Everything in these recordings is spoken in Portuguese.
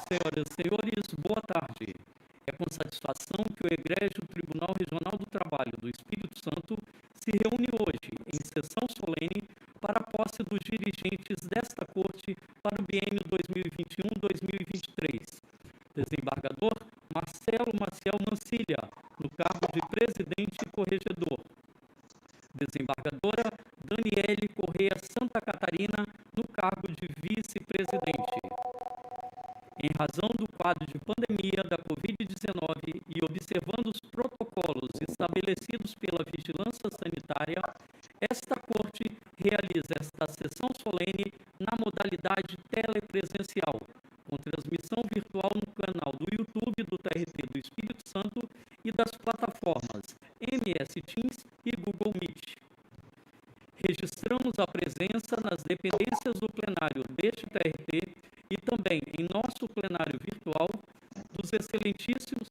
Senhoras e senhores, boa tarde. É com satisfação que o Egrégio Tribunal Regional do Trabalho do Espírito Santo se reúne hoje, em sessão solene, para a posse dos dirigentes desta Corte para o biênio 2021-2023. Desembargador Marcelo Maciel Mancilha, no cargo de Presidente e Corregedor. Desembargadora Daniele Corrêa Santa Catarina, no cargo de Vice-Presidente. Em razão do quadro de pandemia da Covid-19 e observando os protocolos estabelecidos pela Vigilância Sanitária, esta Corte realiza esta sessão solene na modalidade telepresencial, com transmissão virtual no canal do YouTube do TRT do Espírito Santo e das plataformas MS Teams e Google Meet. Registramos a presença nas dependências do plenário deste TRT e também em nosso plenário virtual dos excelentíssimos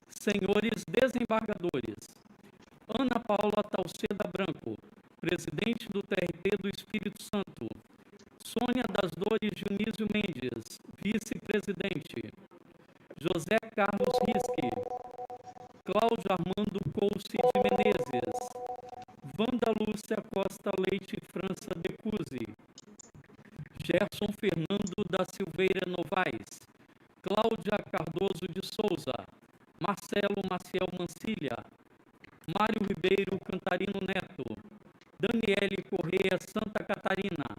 senhores desembargadores Ana Paula Talceda Branco, presidente do TRT do Espírito Santo, Sônia das Dores Dionísio Mendes, vice-presidente, José Carlos Risque, Cláudio Armando Couce de Menezes, Wanda Lúcia Costa Leite França de Cusi, Gerson Fernando da Silveira Novaes, Cláudia Cardoso de Souza, Marcelo Maciel Mancilha, Mário Ribeiro Cantarino Neto, Daniele Corrêa Santa Catarina,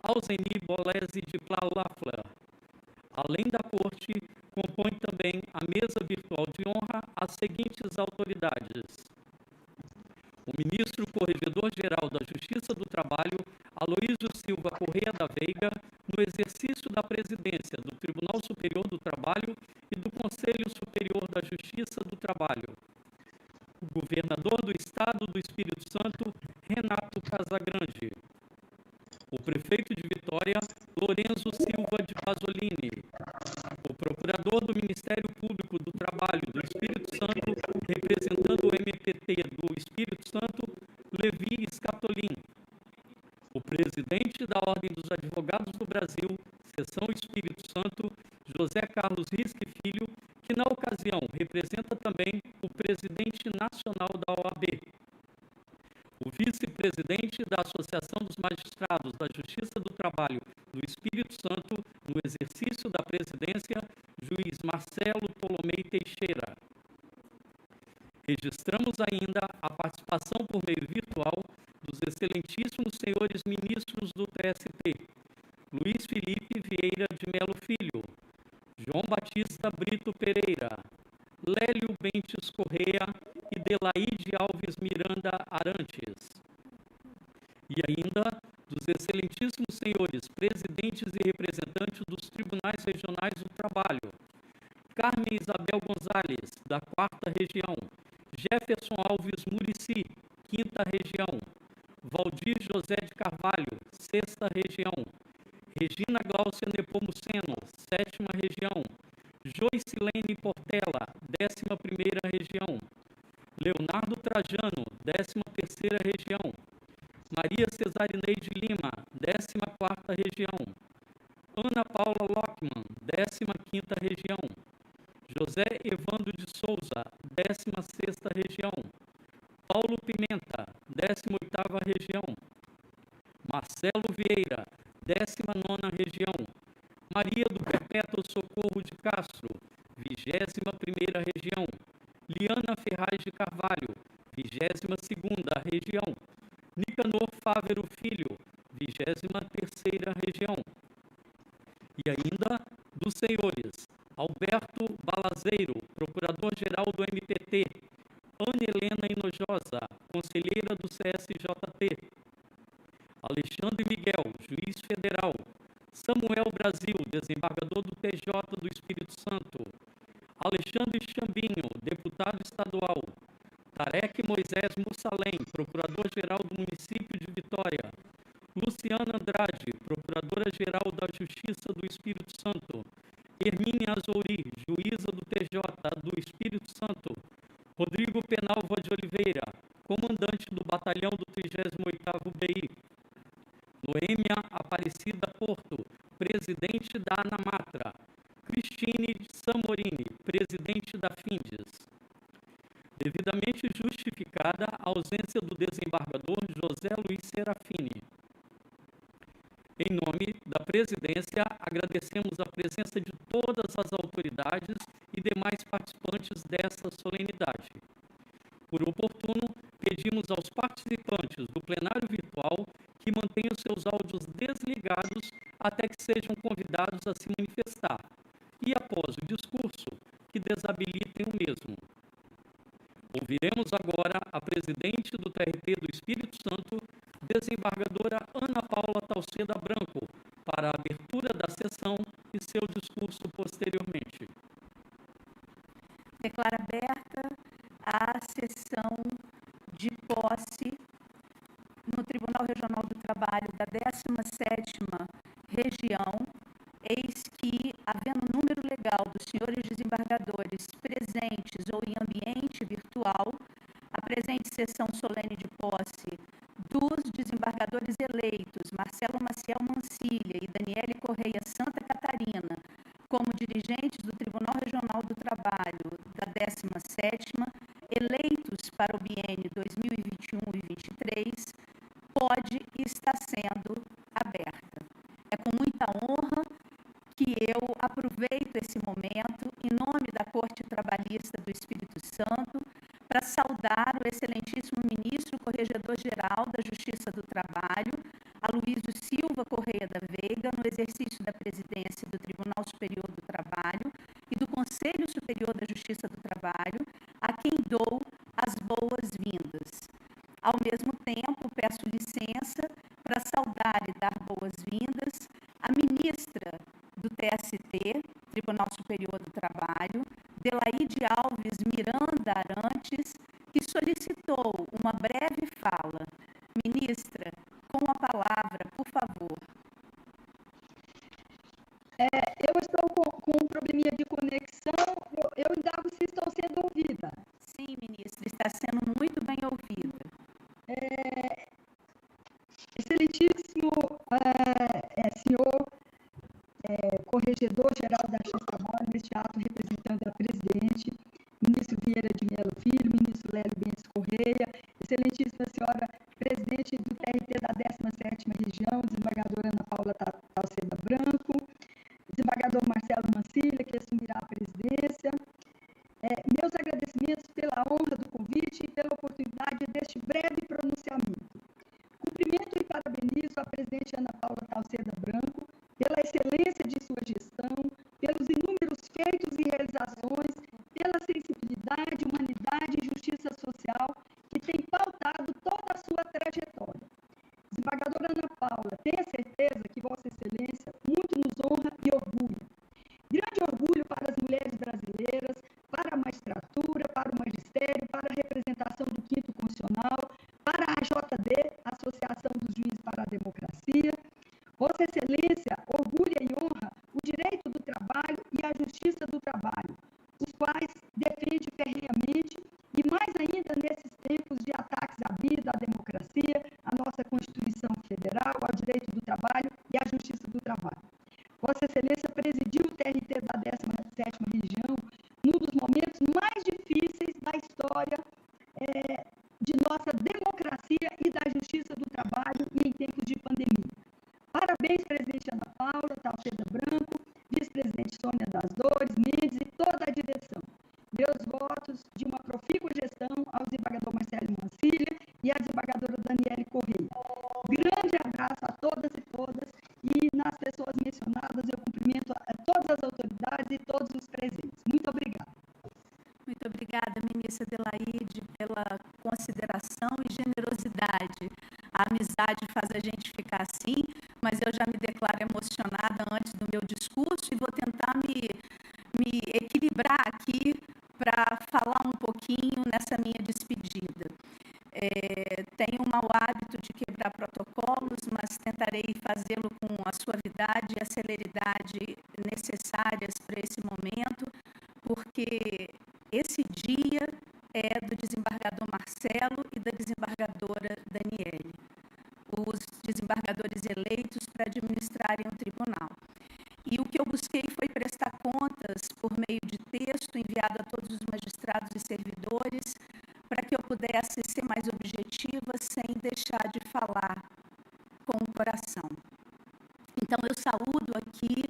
Alzeni Bolese de Plálafla. Além da Corte, compõe também a mesa virtual de honra as seguintes autoridades: o ministro Corregedor-Geral da Justiça do Trabalho, Aloísio Silva Corrêa da Veiga, no exercício da presidência do Tribunal Superior do Trabalho e do Conselho Superior da Justiça do Trabalho. O governador do Estado do Espírito Santo, Renato Casagrande. O prefeito de Vitória, Lorenzo Silva de Pasolini. O procurador do Ministério Público do Trabalho do Espírito Santo, representando o MPT do Espírito Santo, Levi Scatolin. O presidente da Ordem dos Advogados do Brasil, Seção Espírito Santo, José Carlos Risque Filho, que na ocasião representa também o presidente nacional da OAB. O vice-presidente da Associação dos Magistrados da Justiça do Trabalho do Espírito Santo, no exercício da presidência, juiz Marcelo Tolomei Teixeira. Registramos ainda a participação por meio virtual dos excelentíssimos senhores ministros do TST, Luiz Felipe Vieira de Melo Filho, João Batista Brito Pereira, Lélio Bentes Corrêa e Delaide Alves Miranda Arantes. E ainda dos excelentíssimos senhores presidentes e representantes dos tribunais regionais do trabalho, Carmen Isabel Gonzalez, da 4ª Região, Jefferson Alves Murici, 5ª Região, Valdir José de Carvalho, 6ª Região, Regina Gláucia Nepomuceno, 7ª Região, Joicilene Portela, 11ª Região, Leonardo Trajano, 13ª Região, Maria Cesarineide Lima, 14ª Região, Ana Paula Lockman, 15ª Região, José Evandro de Souza, 16ª Região, Paulo Pimenta, 18ª Região, Marcelo Vieira, 19ª Região, Maria do Perpétuo Socorro de Castro, 21ª Região, Liana Ferraz de Carvalho, 22ª Região, Nicanor Fávero Filho, 23ª Região. E ainda dos senhores Alberto Balazeiro, Procurador-Geral do MPT, Ana Helena Hinojosa, Conselheira do CSJT, Alexandre Miguel, Juiz Federal, Samuel Brasil, Desembargador do TJ do Espírito Santo, Alexandre Chambinho, Deputado Estadual, Tarek Moisés Mussalem, Procurador-Geral do Município de Vitória, Luciana Andrade, Procuradora-Geral da Justiça do Espírito Santo, Hermínia Azouri, Juíza do TJ do Espírito Santo, Rodrigo Penalva de Oliveira, Comandante do Batalhão do 38º BI, Noêmia Aparecida Porto, Presidente da ANAMATRA, devidamente justificada a ausência do desembargador José Luiz Serafini. Em nome da presidência, agradecemos a presença de todas as autoridades e demais participantes desta solenidade. Por oportuno, pedimos aos participantes do plenário virtual que mantenham seus áudios desligados até que sejam convidados a se manifestar e, após o discurso, que desabilitem o mesmo. Ouviremos agora a presidente do TRT do Espírito Santo, desembargadora Ana Paula Talceda Branco, para a abertura da sessão e seu discurso posteriormente. Declaro aberta a sessão de posse no Tribunal Regional do Trabalho da 17ª Região, eis que, havendo número legal dos senhores desembargadores presentes ou em ambiente virtual, a presente sessão solene de posse dos desembargadores eleitos Marcelo Maciel Mancilha e Daniele Correia Santa Catarina, como dirigentes do Tribunal Regional do Trabalho da 17ª, eleitos para o biênio 2021 e 2023, pode e está sendo aberta. É com muita honra que eu aproveito esse momento, em nome da Corte Trabalhista do Espírito Santo, para saudar o excelentíssimo ministro Corregedor-Geral da Justiça do Trabalho, Aloísio Silva Correia da Veiga, no exercício da presidência do Tribunal Superior do Trabalho e do Conselho Superior da Justiça do Trabalho, a quem dou as boas-vindas. Ao mesmo tempo, peço licença para saudar e dar boas-vindas à ministra do TST, Tribunal Superior do Trabalho, Delaide Alves Miranda Arantes, que solicitou uma breve fala. Ministra, com a palavra, por favor. Eu estou com um probleminha de conexão, eu indago se estou sendo ouvida. Sim, ministra, está sendo muito bem ouvida. Excelentíssimo senhor Corregedor-Geral da Justiça do Trabalho, neste ato representando a presidente, ministro Vieira de Mello Filho, ministro Lélio Bentes Correia, excelentíssima senhora presidente do TRT da 17ª Região, desembargadora Ana Paula Talceda Branco, desembargador Marcelo Mancilha, que assumirá a presidência. Meus agradecimentos pela honra do convite e pela oportunidade deste breve pronunciamento. Cumprimento e parabenizo a presidente Ana Paula Talceda Branco pela excelência de sua gestão, pelos inúmeros feitos e realizações, pela sensibilidade, humanidade e justiça social que tem pautado toda a sua trajetória. Desembargadora Ana Paula, tenha certeza que Vossa Excelência muito nos honra e orgulha. Grande orgulho para as mulheres brasileiras, para a magistratura, para o magistério, para a representação do 5º Constitucional, para a AJD, Associação dos Juízes para a Democracia. Vossa Excelência orgulha e honra o direito do trabalho e a justiça do trabalho, os quais defende ferrenhamente e mais ainda nesses tempos de ataques à vida, à democracia, à nossa Constituição Federal, ao direito do trabalho e à justiça do trabalho. Vossa Excelência presidiu o TRT da 17ª Região num dos momentos mais difíceis da história de nossa democracia e da justiça do trabalho e em tempos de pandemia. Parabéns, presidente Ana Paula Talceda Branco, vice-presidente Sônia das Dores, Mendes e toda a direção. Meus votos de uma profícua gestão ao desembargador Marcelo Mancilha e à desembargadora Daniele Correia. Grande abraço a todas e todas, e nas pessoas mencionadas eu cumprimento a todas as autoridades e todos os presentes. Muito obrigada. Muito obrigada, ministra Delaide, pela consideração e generosidade. A amizade faz a gente ficar assim, mas eu já me declaro emocionada antes do meu discurso e vou tentar me equilibrar aqui para falar um pouquinho nessa minha despedida. Tenho o mau hábito de quebrar protocolos, mas tentarei fazê-lo com a suavidade e a celeridade necessárias para esse momento, porque esse dia é do desembargador Marcelo e da desembargadora Daniele, os desembargadores eleitos para administrarem o tribunal. E o que eu busquei foi prestar contas por meio de texto enviado a todos os magistrados e servidores pudesse ser mais objetiva sem deixar de falar com o coração. Então, eu saúdo aqui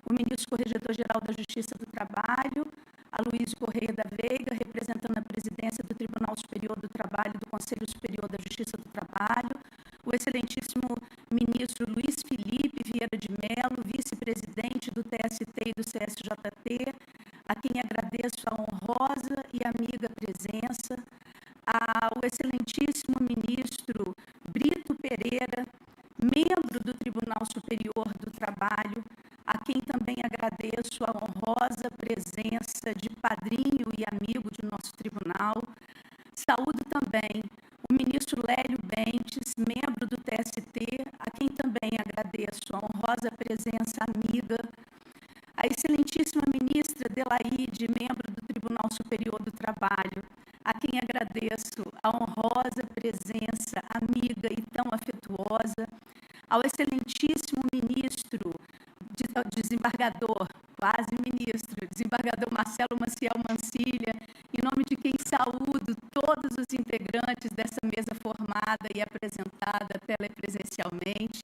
o ministro Corregedor-Geral da Justiça do Trabalho, Aloysio Correia da Veiga, representando a presidência do Tribunal Superior do Trabalho do Conselho Superior da Justiça do Trabalho, o excelentíssimo ministro Luiz Felipe Vieira de Mello, vice-presidente do TST e do CSJT, a quem agradeço a honrosa e amiga presença, ao excelentíssimo ministro Brito Pereira, membro do Tribunal Superior do Trabalho, a quem também agradeço a honrosa presença de padrinho e amigo de nosso tribunal. Saúdo também o ministro Lélio Bentes, membro do TST, a quem também agradeço a honrosa presença amiga. A excelentíssima ministra Delaide, membro do Tribunal Superior do Trabalho, a quem agradeço a honrosa presença amiga e tão afetuosa. Ao excelentíssimo ministro, desembargador, quase ministro, desembargador Marcelo Maciel Mancilha, em nome de quem saúdo todos os integrantes dessa mesa formada e apresentada telepresencialmente,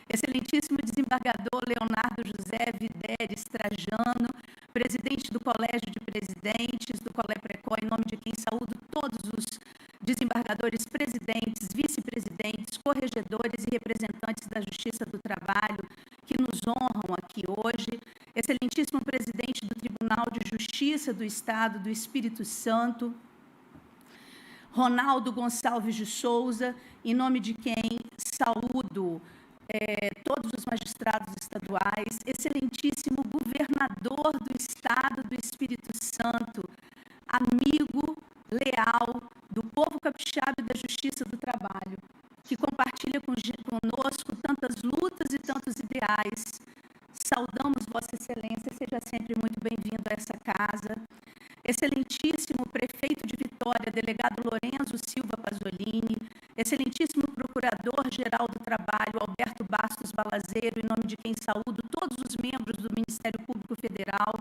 excelentíssimo desembargador Leonardo José Videres Trajano, presidente do Colégio de Presidentes do Colé Precó, em nome de quem saúdo todos os desembargadores presidentes, vice-presidentes, corregedores e representantes da Justiça do Trabalho que nos honram aqui hoje, excelentíssimo presidente do Tribunal de Justiça do Estado do Espírito Santo, Ronaldo Gonçalves de Souza, em nome de quem saúdo todos os magistrados estaduais, excelentíssimo governador do Estado do Espírito Santo, amigo leal do povo capixaba e da Justiça do Trabalho, que compartilha conosco tantas lutas e tantos ideais. Saudamos Vossa Excelência, seja sempre muito bem-vindo a essa casa. Excelentíssimo prefeito de Vitória, delegado Lorenzo Silva Pasolini, excelentíssimo procurador-geral do Trabalho, Alberto Bastos Balazeiro, em nome de quem saúdo todos os membros do Ministério Público Federal,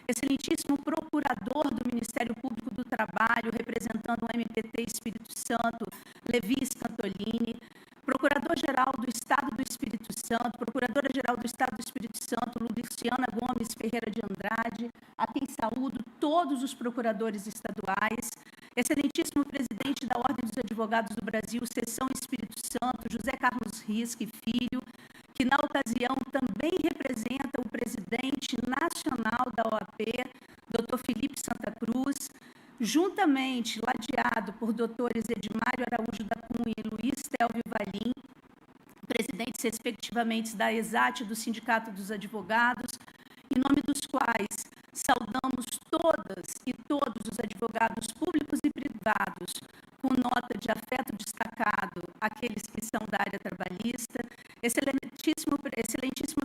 excelentíssimo procurador do Ministério Público do Trabalho, representando o MPT Espírito Santo, Levi Scantolini, Procurador-Geral do Estado do Espírito Santo, Procuradora-Geral do Estado do Espírito Santo, Luciana Gomes Ferreira de Andrade, a quem saúdo todos os procuradores estaduais, excelentíssimo presidente da Ordem dos Advogados do Brasil, Seção Espírito Santo, José Carlos Risque Filho, que na ocasião também representa o presidente nacional da OAB, Dr. Felipe Santa Cruz, juntamente ladeado por doutores Edmário Araújo da Cunha e Luiz Telvio Valim, presidentes respectivamente da ESAT e do Sindicato dos Advogados, em nome dos quais saudamos todas e todos os advogados públicos e privados, com nota de afeto destacado, aqueles que são da área trabalhista, excelentíssimo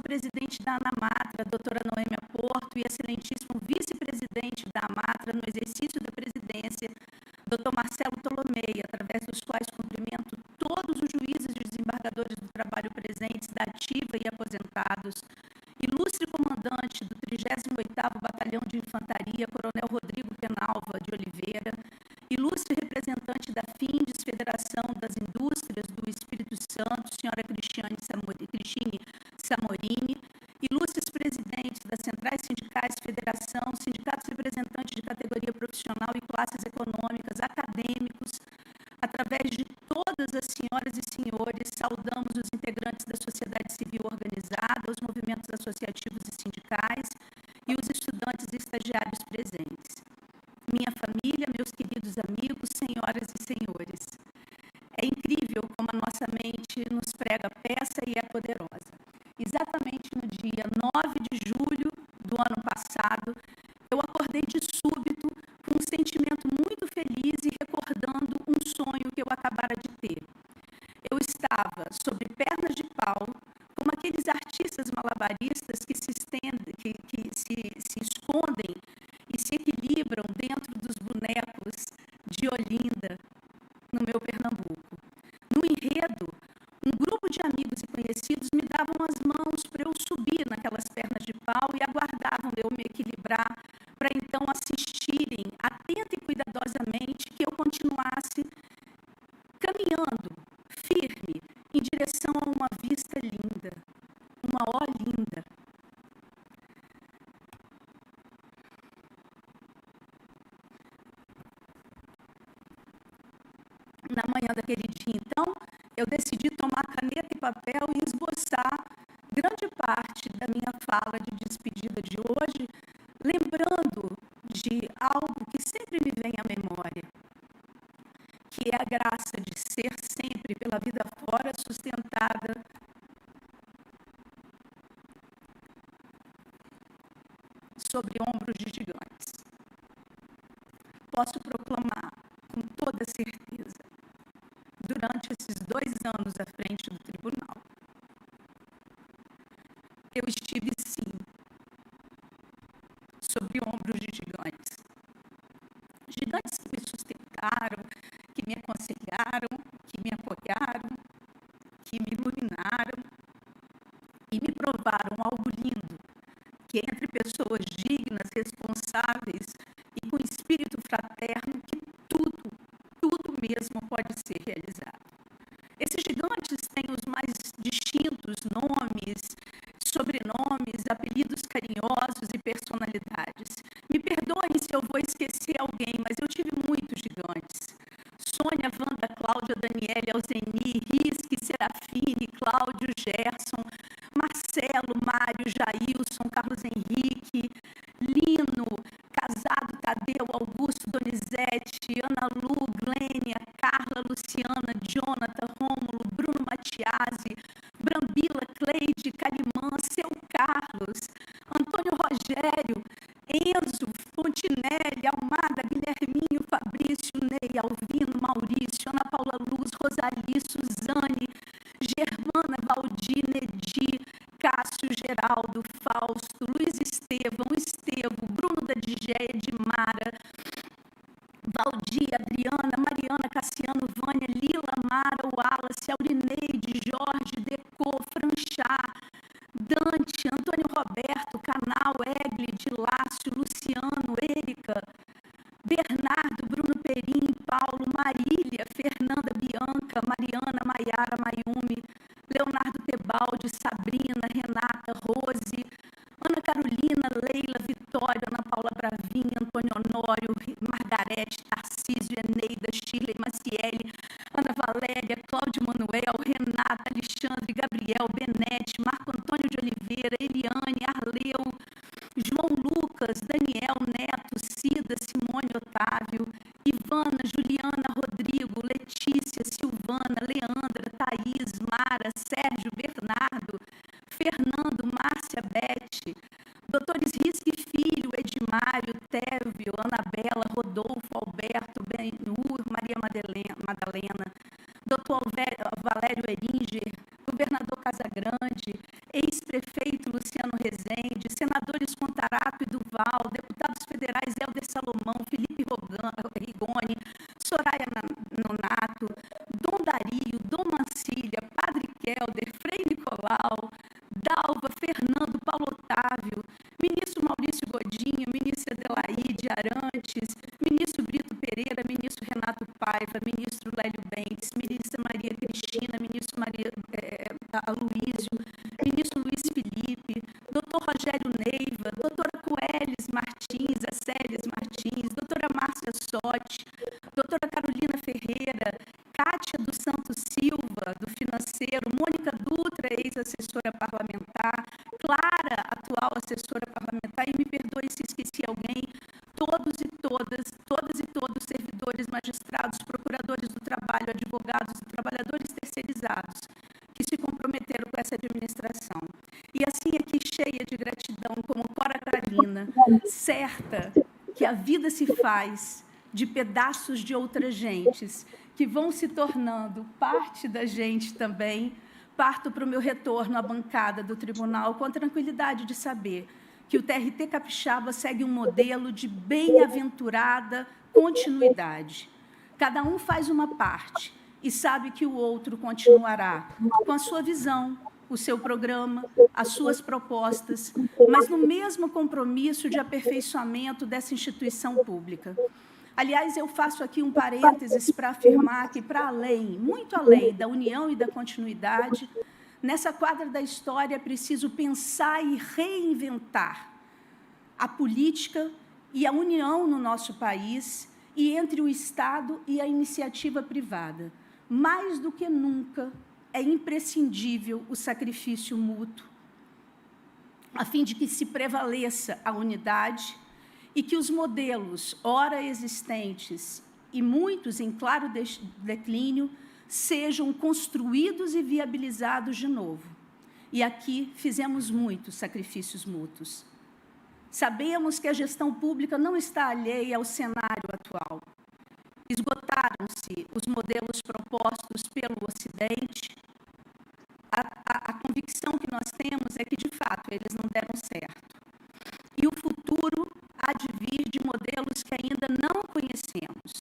presidente da ANAMATRA, doutora Noêmia Porto, e excelentíssimo vice-presidente da AMATRA no exercício da presidência, doutor Marcelo Tolomei, através dos quais cumprimento todos os juízes e desembargadores do trabalho presentes, da ativa e aposentados, ilustre comandante do 38º Batalhão de Infantaria, coronel Rodrigo Penalva de Oliveira, ilustre representante da FINDES, Federação das Indústrias do Espírito Santo, senhora Cristine Samorini, ilustres presidentes das Centrais Sindicais, Federação, sindicatos representantes de categoria profissional e classes econômicas, acadêmicos, através de todas as senhoras e senhores, saudamos os integrantes da sociedade civil organizada, os movimentos associativos e sindicais e os estudantes e estagiários presentes. Minha família, meus queridos amigos, senhoras e senhores, é incrível como a nossa mente nos prega peça e é poderosa. Exatamente no dia 9 de julho do ano passado, eu acordei de súbito com um sentimento muito feliz e recordando um sonho que eu acabara manhã daquele dia, então, eu decidi tomar caneta e papel e esboçar grande parte da minha fala de despedida de hoje, lembrando de algo que sempre me vem à memória, que é a graça de ser sempre, pela vida fora, sustentada sobre ombros de gigantes. Posso proclamar com toda certeza, durante esses 2 anos à frente do tribunal, eu estive, sim, sobre ombros de gigantes. Gigantes que me sustentaram, que me aconselharam, que me apoiaram, que me iluminaram e me provaram algo lindo, que entre pessoas dignas, responsáveis e com espírito fraterno, que tudo mesmo pode ser realizado. Esses gigantes têm os mais distintos nomes, sobrenomes, apelidos carinhosos e personalidades. Me perdoem se eu vou esquecer alguém, mas eu tive muitos gigantes. Sônia, Wanda, Cláudia, Daniele, Alzeni, Risque, Serafine, Cláudio, Gerson, Marcelo, Mário, Jailson, Carlos Henrique, Lino, Casado, Tadeu, Augusto, Donizete, Ana Lu, Glênia, Carla, Luciana, Jonathan, Rômulo, Bruno Matiasi, Brambila, Cleide, Calimã, Seu Carlos, Antônio Rogério, Enzo, Fontinelli, Almada, Guilherminho, Fabrício, Ney, Alvino, Maurício, Ana Paula Luz, Rosali, Suzane, Germana, Valdir, Nedi, Cássio, Geraldo, Fausto, Luiz Estevão, Bruno da Digéia, Edmara, Valdir, Adriana, Mariana, Cassiano, Vânia, Lila, Mara, Wallace, Aurineide, Jorge, Decô, Franchá, Dante, Antônio Roberto, Canal, Eglid, Lácio, Luciano, Érica, Bernardo, Bruno Perim, Paulo, Marília, Fernanda, Bianca, Mariana, Maiara, Mayumi, Leonardo Tebaldi, Sabrina, Renata, Rose, Ana Carolina, Leila, Vitória, Ana Paula Bravin, Antônio Honório, Margarete, Tarcísio, Eneida, Shirley, Maciele, Ana Valéria, Cláudio Manuel, Renata, Alexandre, Gabriel, Benete, Marco Antônio de Oliveira, Eliane, Arleu, João Lucas, Daniel, Neto, Cida, Simone, Otávio, Ivana, Juliana, Rodrigo, Letícia, Silvana, Leandra, Thaís, Mara, Sérgio, Bernardo, Fernando, Márcia, Bete, doutores Risque Filho, Edmário, Tévio, Anabela, Rodolfo, Alberto, Benhur, Maria Madalena, doutor Valério Eringer, governador Casagrande, ex-prefeito Luciano Rezende, senadores Contarato e Duval, deputados federais Helder Salomão, Felipe Rigoni, Soraya Nonato, Dom Dario, Dom Mancília, Padre Kelder, Frei Nicolau, Dalva, Fernando, Paulo Otávio, ministro Maurício Godinho, ministra Adelaide Arantes, ministro Brito Pereira, ministro Renato Paiva, ministro Lélio Bentes, ministra Maria Cristina, ministro Aloísio, ministro Luiz Felipe, doutor Rogério Neiva, doutora Coeles Martins, Acélias Martins, doutora Márcia Sotti, doutora Carolina Ferreira, Kátia dos Santos Silva, do Financeiro, Mônica Dutra, ex-assessora parlamentar, Clara, atual assessora parlamentar, e me perdoe se esqueci alguém, todos e todos servidores, magistrados, procuradores do trabalho, advogados e trabalhadores terceirizados que se comprometeram com essa administração. E assim aqui, cheia de gratidão, como Cora Carolina, certa que a vida se faz de pedaços de outras gentes, que vão se tornando parte da gente também, parto para o meu retorno à bancada do tribunal com a tranquilidade de saber que o TRT Capixaba segue um modelo de bem-aventurada continuidade. Cada um faz uma parte e sabe que o outro continuará com a sua visão, o seu programa, as suas propostas, mas no mesmo compromisso de aperfeiçoamento dessa instituição pública. Aliás, eu faço aqui um parênteses para afirmar que, para além, muito além da união e da continuidade, nessa quadra da história é preciso pensar e reinventar a política e a união no nosso país e entre o Estado e a iniciativa privada. mais do que nunca, é imprescindível o sacrifício mútuo, a fim de que se prevaleça a unidade e que os modelos, ora existentes e muitos em claro declínio, sejam construídos e viabilizados de novo. E aqui fizemos muitos sacrifícios mútuos. Sabemos que a gestão pública não está alheia ao cenário atual. Esgotaram-se os modelos propostos pelo Ocidente. A convicção que nós temos é que, de fato, eles não deram certo. E o futuro há de vir de modelos que ainda não conhecemos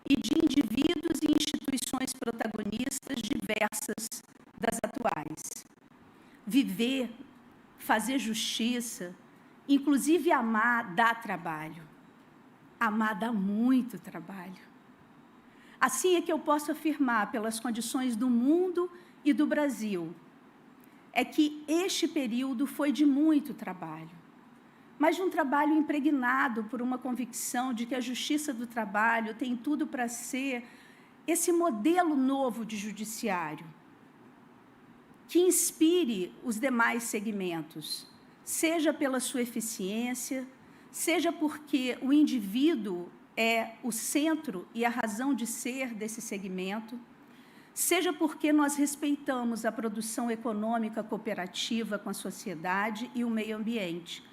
e de indivíduos e instituições protagonistas diversas das atuais. Viver, fazer justiça, inclusive amar, dá trabalho. Amar dá muito trabalho. Assim é que eu posso afirmar, pelas condições do mundo e do Brasil, é que este período foi de muito trabalho, mas de um trabalho impregnado por uma convicção de que a justiça do trabalho tem tudo para ser esse modelo novo de judiciário, que inspire os demais segmentos, seja pela sua eficiência, seja porque o indivíduo é o centro e a razão de ser desse segmento, seja porque nós respeitamos a produção econômica cooperativa com a sociedade e o meio ambiente.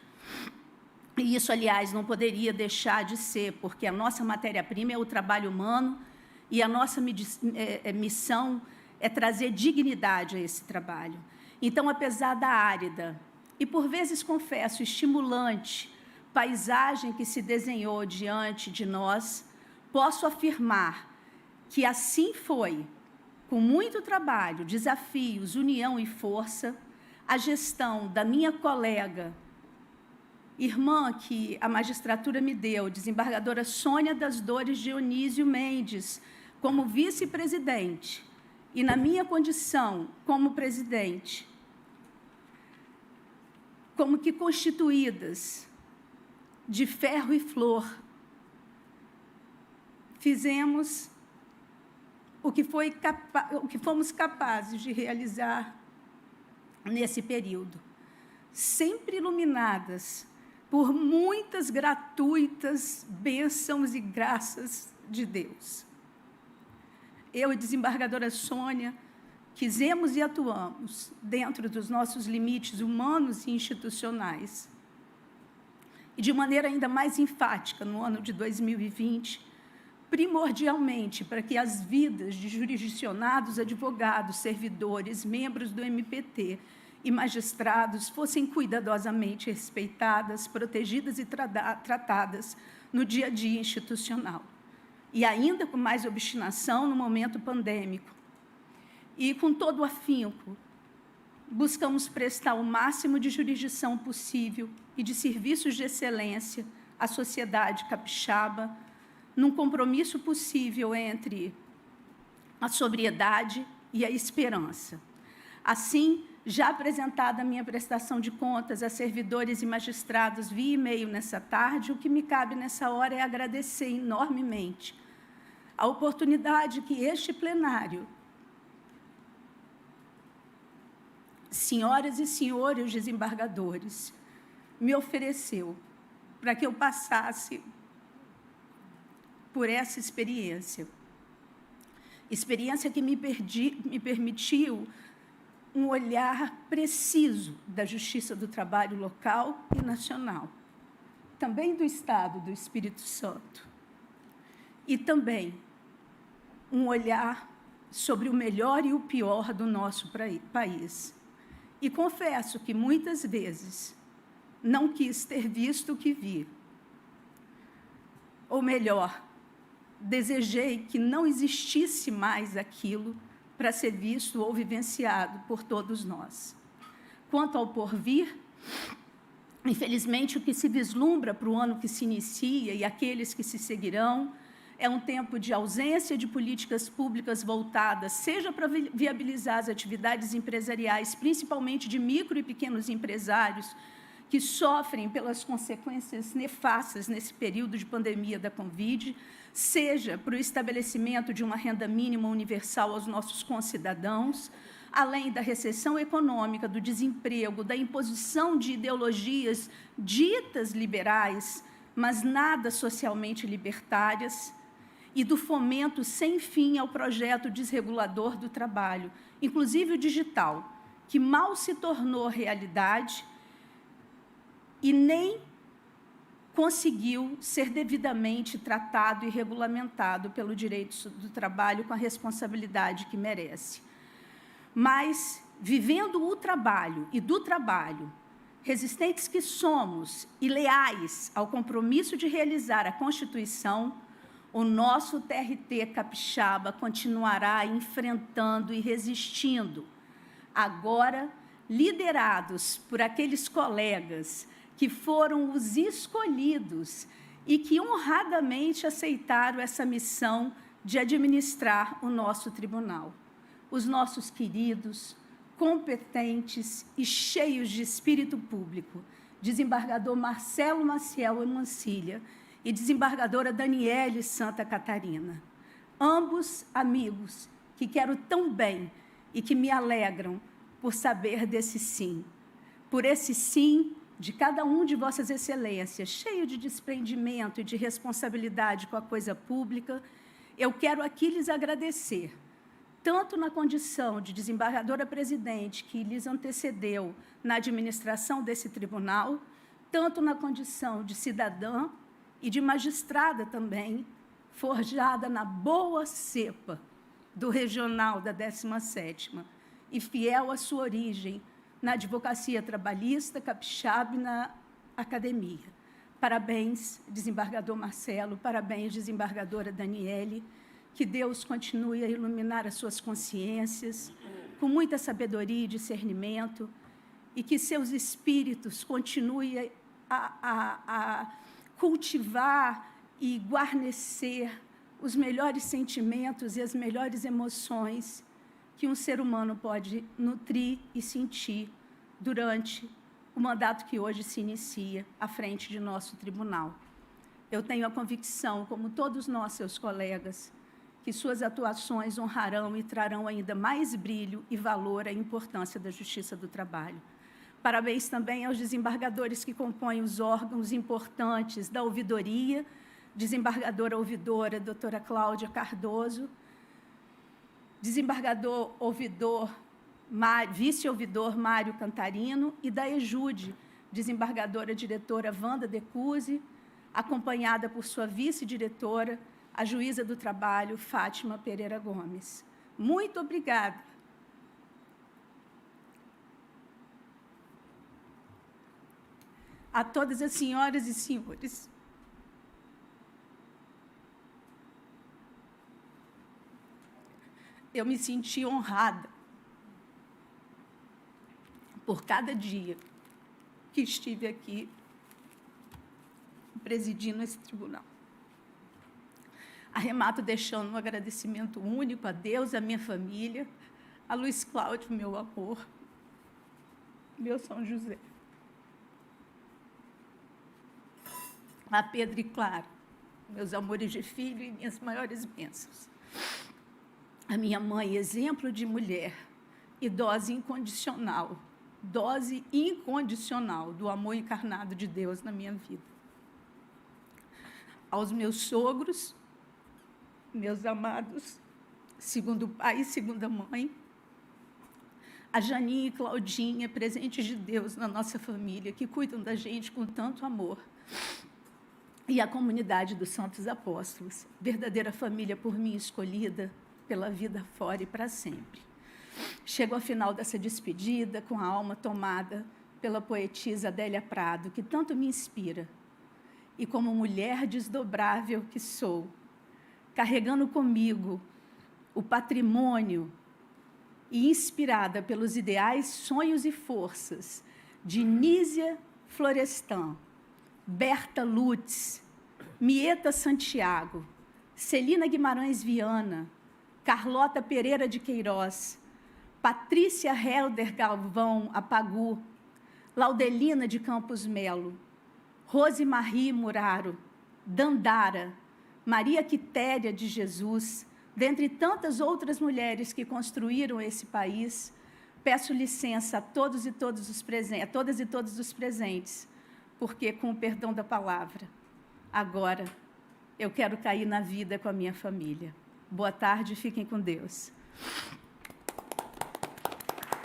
E isso, aliás, não poderia deixar de ser, porque a nossa matéria-prima é o trabalho humano e a nossa missão é trazer dignidade a esse trabalho. Então, apesar da árida e, por vezes, confesso, estimulante paisagem que se desenhou diante de nós, posso afirmar que assim foi, com muito trabalho, desafios, união e força, a gestão da minha colega, irmã que a magistratura me deu, desembargadora Sônia das Dores Dionísio Mendes, como vice-presidente, e na minha condição como presidente, como que constituídas de ferro e flor, fizemos o que fomos capazes de realizar nesse período, sempre iluminadas por muitas gratuitas bênçãos e graças de Deus. Eu e a desembargadora Sônia quisemos e atuamos dentro dos nossos limites humanos e institucionais. E de maneira ainda mais enfática, no ano de 2020, primordialmente para que as vidas de jurisdicionados, advogados, servidores, membros do MPT e magistrados fossem cuidadosamente respeitadas, protegidas e tratadas no dia a dia institucional. E ainda com mais obstinação no momento pandêmico. E com todo o afinco, buscamos prestar o máximo de jurisdição possível e de serviços de excelência à sociedade capixaba, num compromisso possível entre a sobriedade e a esperança. Assim, já apresentada a minha prestação de contas a servidores e magistrados via e-mail nessa tarde, o que me cabe nessa hora é agradecer enormemente a oportunidade que este plenário, senhoras e senhores desembargadores, me ofereceu para que eu passasse por essa experiência que me permitiu um olhar preciso da justiça do trabalho local e nacional, também do Estado do Espírito Santo, e também um olhar sobre o melhor e o pior do nosso país. E confesso que muitas vezes não quis ter visto o que vi, ou melhor, desejei que não existisse mais aquilo para ser visto ou vivenciado por todos nós. Quanto ao porvir, infelizmente, o que se vislumbra para o ano que se inicia e aqueles que se seguirão é um tempo de ausência de políticas públicas voltadas, seja para viabilizar as atividades empresariais, principalmente de micro e pequenos empresários, que sofrem pelas consequências nefastas nesse período de pandemia da Covid, seja para o estabelecimento de uma renda mínima universal aos nossos concidadãos, além da recessão econômica, do desemprego, da imposição de ideologias ditas liberais, mas nada socialmente libertárias, e do fomento sem fim ao projeto desregulador do trabalho, inclusive o digital, que mal se tornou realidade e nem conseguiu ser devidamente tratado e regulamentado pelo direito do trabalho com a responsabilidade que merece. Mas, vivendo o trabalho e do trabalho, resistentes que somos e leais ao compromisso de realizar a Constituição, o nosso TRT capixaba continuará enfrentando e resistindo, agora liderados por aqueles colegas que foram os escolhidos e que honradamente aceitaram essa missão de administrar o nosso tribunal. Os nossos queridos, competentes e cheios de espírito público, desembargador Marcelo Maciel Emancilha e desembargadora Daniele Santa Catarina. Ambos amigos que quero tão bem e que me alegram por saber desse sim. Por esse sim de cada um de vossas excelências, cheio de desprendimento e de responsabilidade com a coisa pública, eu quero aqui lhes agradecer, tanto na condição de desembargadora-presidente que lhes antecedeu na administração desse tribunal, tanto na condição de cidadã e de magistrada também, forjada na boa cepa do regional da 17ª e fiel à sua origem na advocacia trabalhista, capixaba e na academia. Parabéns, desembargador Marcelo, parabéns, desembargadora Daniele, que Deus continue a iluminar as suas consciências, com muita sabedoria e discernimento, e que seus espíritos continuem a cultivar e guarnecer os melhores sentimentos e as melhores emoções que um ser humano pode nutrir e sentir durante o mandato que hoje se inicia à frente de nosso tribunal. Eu tenho a convicção, como todos nós, seus colegas, que suas atuações honrarão e trarão ainda mais brilho e valor à importância da justiça do trabalho. Parabéns também aos desembargadores que compõem os órgãos importantes da ouvidoria, desembargadora ouvidora, doutora Cláudia Cardoso, desembargador ouvidor, vice-ouvidor Mário Cantarino, e da EJUDE, desembargadora diretora Wanda Decuzzi, acompanhada por sua vice-diretora, a juíza do trabalho, Fátima Pereira Gomes. Muito obrigada. A todas as senhoras e senhores. Eu me senti honrada por cada dia que estive aqui presidindo esse tribunal. Arremato deixando um agradecimento único a Deus, a minha família, a Luiz Cláudio, meu amor, meu São José, a Pedro e Clara, meus amores de filho e minhas maiores bênçãos. A minha mãe, exemplo de mulher e dose incondicional do amor encarnado de Deus na minha vida. Aos meus sogros, meus amados, segundo pai e segunda mãe, a Janinha e Claudinha, presentes de Deus na nossa família, que cuidam da gente com tanto amor, e a comunidade dos Santos Apóstolos, verdadeira família por mim escolhida, pela vida fora e para sempre. Chego ao final dessa despedida com a alma tomada pela poetisa Adélia Prado, que tanto me inspira, e como mulher desdobrável que sou, carregando comigo o patrimônio e inspirada pelos ideais, sonhos e forças de Nísia Florestan, Berta Lutz, Mieta Santiago, Celina Guimarães Viana, Carlota Pereira de Queiroz, Patrícia Helder Galvão Apagu, Laudelina de Campos Melo, Rosemarie Muraro, Dandara, Maria Quitéria de Jesus, dentre tantas outras mulheres que construíram esse país, peço licença a todas e todos os presentes, porque, com o perdão da palavra, agora eu quero cair na vida com a minha família. Boa tarde, fiquem com Deus.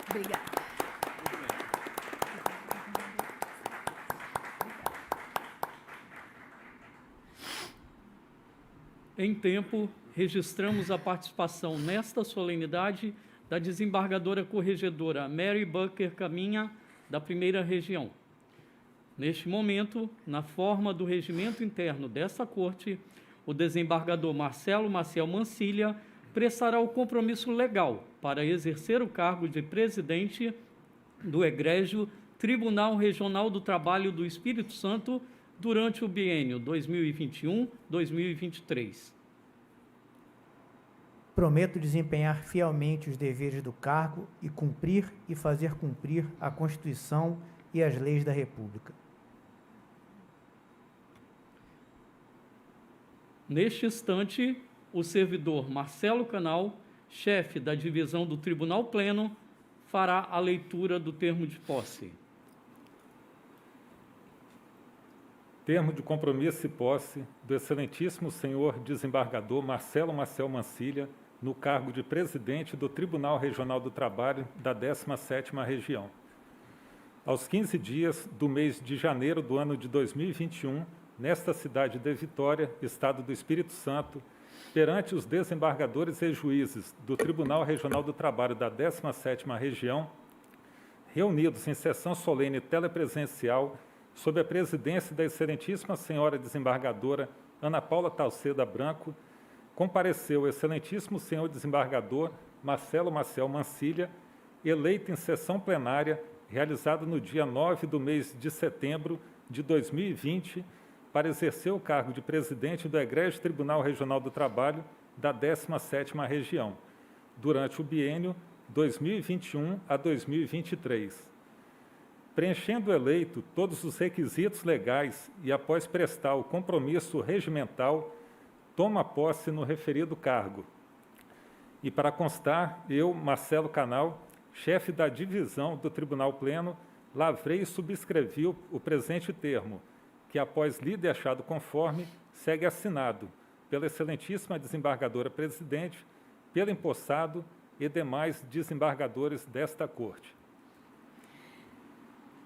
Obrigada. Em tempo, registramos a participação nesta solenidade da desembargadora corregedora Mary Bucker Caminha, da Primeira Região. Neste momento, na forma do regimento interno desta Corte, o desembargador Marcelo Maciel Mancilha prestará o compromisso legal para exercer o cargo de presidente do Egrégio Tribunal Regional do Trabalho do Espírito Santo durante o biênio 2021-2023. Prometo desempenhar fielmente os deveres do cargo e cumprir e fazer cumprir a Constituição e as leis da República. Neste instante, o servidor Marcelo Canal, chefe da divisão do Tribunal Pleno, fará a leitura do termo de posse. Termo de compromisso e posse do excelentíssimo senhor desembargador Marcelo Maciel Mancilha, no cargo de presidente do Tribunal Regional do Trabalho da 17ª Região. Aos 15 dias do mês de janeiro do ano de 2021, nesta cidade de Vitória, Estado do Espírito Santo, perante os desembargadores e juízes do Tribunal Regional do Trabalho da 17ª Região, reunidos em sessão solene telepresencial, sob a presidência da excelentíssima senhora desembargadora Ana Paula Talceda Branco, compareceu o excelentíssimo senhor desembargador Marcelo Maciel Mancilha, eleito em sessão plenária, realizada no dia 9 do mês de setembro de 2020, para exercer o cargo de presidente do Egrégio Tribunal Regional do Trabalho da 17ª Região, durante o biênio 2021 a 2023. Preenchendo o eleito todos os requisitos legais e após prestar o compromisso regimental, toma posse no referido cargo. E para constar, eu, Marcelo Canal, chefe da divisão do Tribunal Pleno, lavrei e subscrevi o presente termo, que após lido e achado conforme, segue assinado pela excelentíssima desembargadora presidente, pelo empossado e demais desembargadores desta Corte.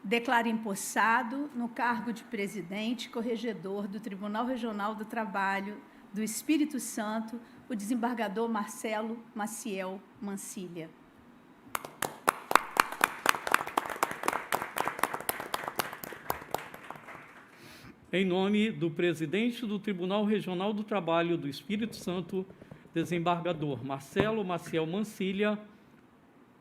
Declaro empossado no cargo de presidente corregedor do Tribunal Regional do Trabalho do Espírito Santo, o desembargador Marcelo Maciel Mancilha. Em nome do presidente do Tribunal Regional do Trabalho do Espírito Santo, desembargador Marcelo Maciel Mancilha,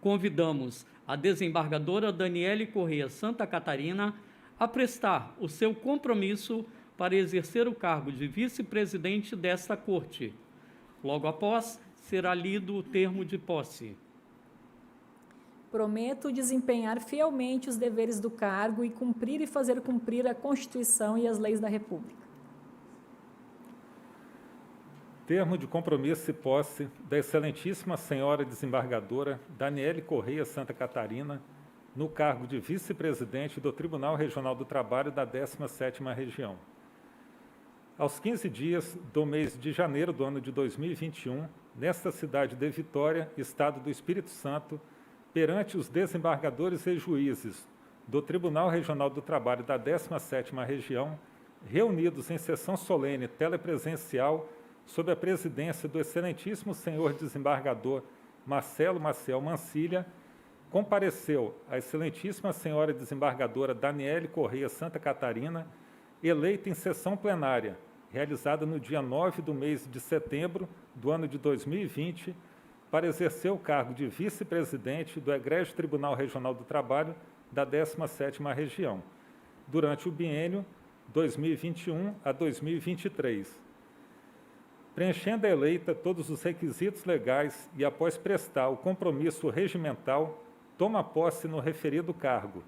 convidamos a desembargadora Daniele Corrêa Santa Catarina a prestar o seu compromisso para exercer o cargo de vice-presidente desta Corte. Logo após, será lido o termo de posse. Prometo desempenhar fielmente os deveres do cargo e cumprir e fazer cumprir a Constituição e as leis da República. Termo de compromisso e posse da excelentíssima senhora desembargadora Daniele Corrêa Santa Catarina, no cargo de vice-presidente do Tribunal Regional do Trabalho da 17ª Região. Aos 15 dias do mês de janeiro do ano de 2021, nesta cidade de Vitória, Estado do Espírito Santo, perante os desembargadores e juízes do Tribunal Regional do Trabalho da 17ª Região, reunidos em sessão solene telepresencial, sob a presidência do excelentíssimo senhor desembargador Marcelo Maciel Mancilha, compareceu a excelentíssima senhora desembargadora Daniele Corrêa Santa Catarina, eleita em sessão plenária, realizada no dia 9 do mês de setembro do ano de 2020, para exercer o cargo de vice-presidente do Egrégio Tribunal Regional do Trabalho da 17ª Região, durante o biênio 2021 a 2023. Preenchendo a eleita todos os requisitos legais e após prestar o compromisso regimental, toma posse no referido cargo.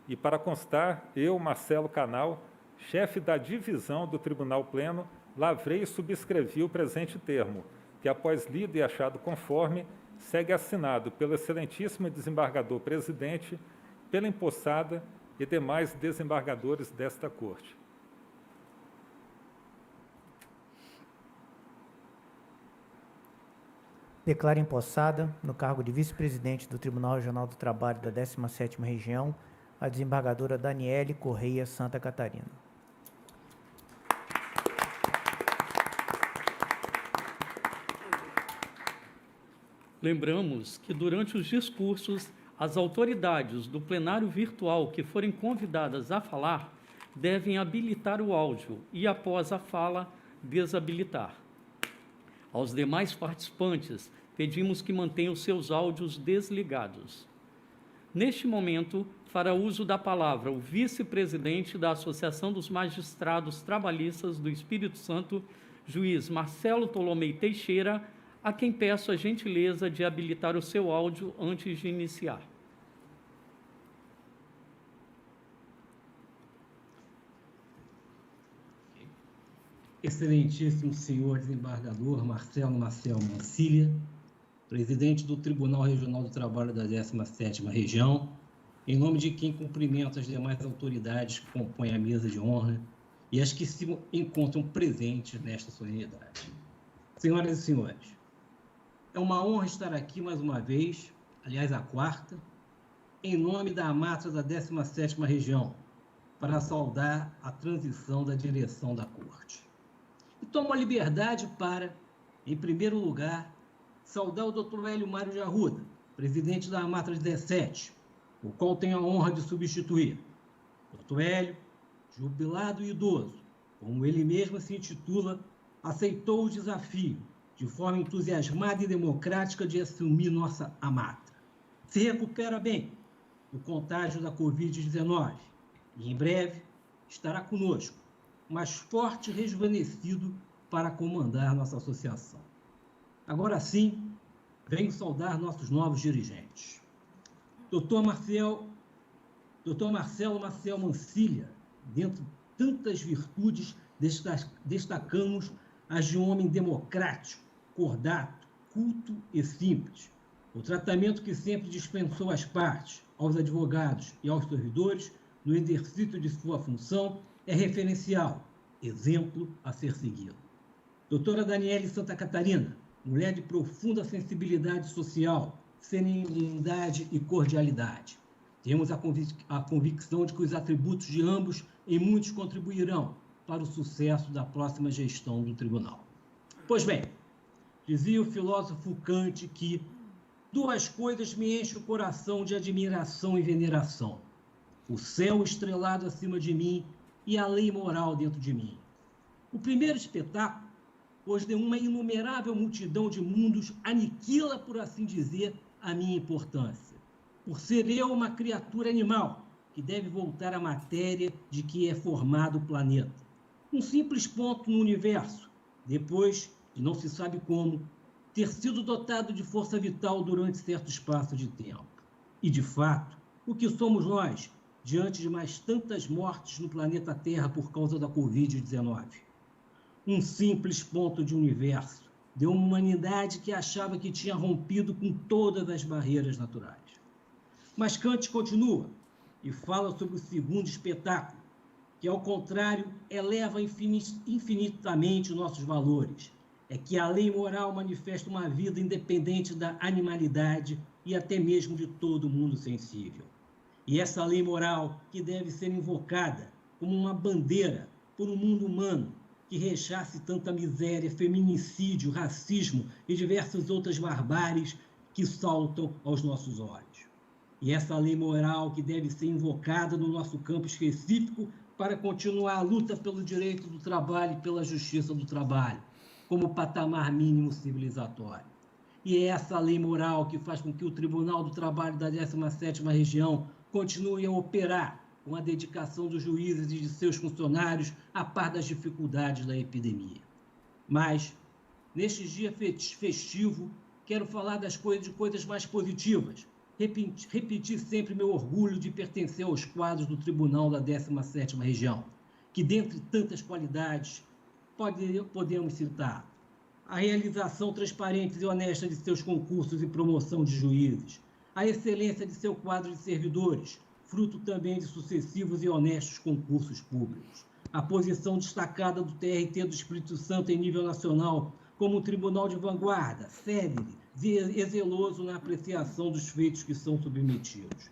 E para constar, eu, Marcelo Canal, chefe da divisão do Tribunal Pleno, lavrei e subscrevi o presente termo, que, após lido e achado conforme, segue assinado pelo excelentíssimo desembargador presidente, pela empossada e demais desembargadores desta Corte. Declaro empossada, no cargo de vice-presidente do Tribunal Regional do Trabalho da 17ª Região, a desembargadora Daniele Correia Santa Catarina. Lembramos que, durante os discursos, as autoridades do plenário virtual que forem convidadas a falar devem habilitar o áudio e, após a fala, desabilitar. Aos demais participantes, pedimos que mantenham seus áudios desligados. Neste momento, fará uso da palavra o vice-presidente da Associação dos Magistrados Trabalhistas do Espírito Santo, juiz Marcelo Tolomei Teixeira, a quem peço a gentileza de habilitar o seu áudio antes de iniciar. Excelentíssimo senhor desembargador Marcelo Maciel Mancilha, presidente do Tribunal Regional do Trabalho da 17ª Região, em nome de quem cumprimento as demais autoridades que compõem a mesa de honra e as que se encontram presentes nesta solenidade. Senhoras e senhores, é uma honra estar aqui mais uma vez, aliás, a quarta, em nome da AMATRA da 17ª Região, para saudar a transição da direção da Corte. E tomo a liberdade para, em primeiro lugar, saudar o Dr. Hélio Mário de Arruda, presidente da AMATRA 17, o qual tenho a honra de substituir. Dr. Hélio, jubilado e idoso, como ele mesmo se intitula, aceitou o desafio, de forma entusiasmada e democrática, de assumir nossa AMATRA. Se recupera bem do contágio da Covid-19 e, em breve, estará conosco, mais forte e rejuvenescido para comandar nossa associação. Agora sim, venho saudar nossos novos dirigentes. Dr. Marcelo Maciel Mancilha, dentre tantas virtudes, destacamos as de um homem democrático, cordato, culto e simples. O tratamento que sempre dispensou às partes, aos advogados e aos servidores, no exercício de sua função, é referencial, exemplo a ser seguido. Doutora Daniele Santa Catarina, mulher de profunda sensibilidade social, serenidade e cordialidade. Temos a convicção de que os atributos de ambos em muitos contribuirão para o sucesso da próxima gestão do tribunal. Pois bem, dizia o filósofo Kant que duas coisas me enchem o coração de admiração e veneração: o céu estrelado acima de mim e a lei moral dentro de mim. O primeiro espetáculo, pois de uma inumerável multidão de mundos, aniquila, por assim dizer, a minha importância, por ser eu uma criatura animal que deve voltar à matéria de que é formado o planeta. Um simples ponto no universo, depois, e não se sabe como, ter sido dotado de força vital durante certo espaço de tempo. E, de fato, o que somos nós, diante de mais tantas mortes no planeta Terra por causa da Covid-19? Um simples ponto de universo, de uma humanidade que achava que tinha rompido com todas as barreiras naturais. Mas Kant continua e fala sobre o segundo espetáculo, que, ao contrário, eleva infinitamente nossos valores. É que a lei moral manifesta uma vida independente da animalidade e até mesmo de todo mundo sensível. E essa lei moral que deve ser invocada como uma bandeira por um mundo humano que rechace tanta miséria, feminicídio, racismo e diversas outras barbáries que saltam aos nossos olhos. E essa lei moral que deve ser invocada no nosso campo específico para continuar a luta pelo direito do trabalho e pela justiça do trabalho, como patamar mínimo civilizatório. E é essa lei moral que faz com que o Tribunal do Trabalho da 17ª Região continue a operar com a dedicação dos juízes e de seus funcionários a par das dificuldades da epidemia. Mas, neste dia festivo, quero falar de coisas mais positivas, repetir sempre meu orgulho de pertencer aos quadros do Tribunal da 17ª Região, que, dentre tantas qualidades, podemos citar a realização transparente e honesta de seus concursos e promoção de juízes, a excelência de seu quadro de servidores, fruto também de sucessivos e honestos concursos públicos, a posição destacada do TRT do Espírito Santo em nível nacional como um tribunal de vanguarda, célere e zeloso na apreciação dos feitos que são submetidos.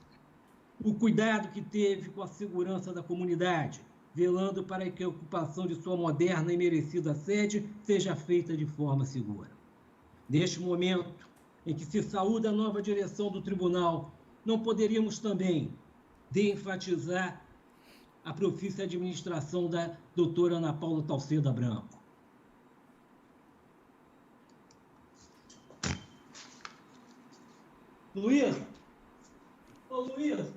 O cuidado que teve com a segurança da comunidade, velando para que a ocupação de sua moderna e merecida sede seja feita de forma segura. Neste momento em que se saúda a nova direção do tribunal, não poderíamos também de enfatizar a profícia administração da doutora Ana Paula Talceda Branco. Luísa! Ô, Luísa!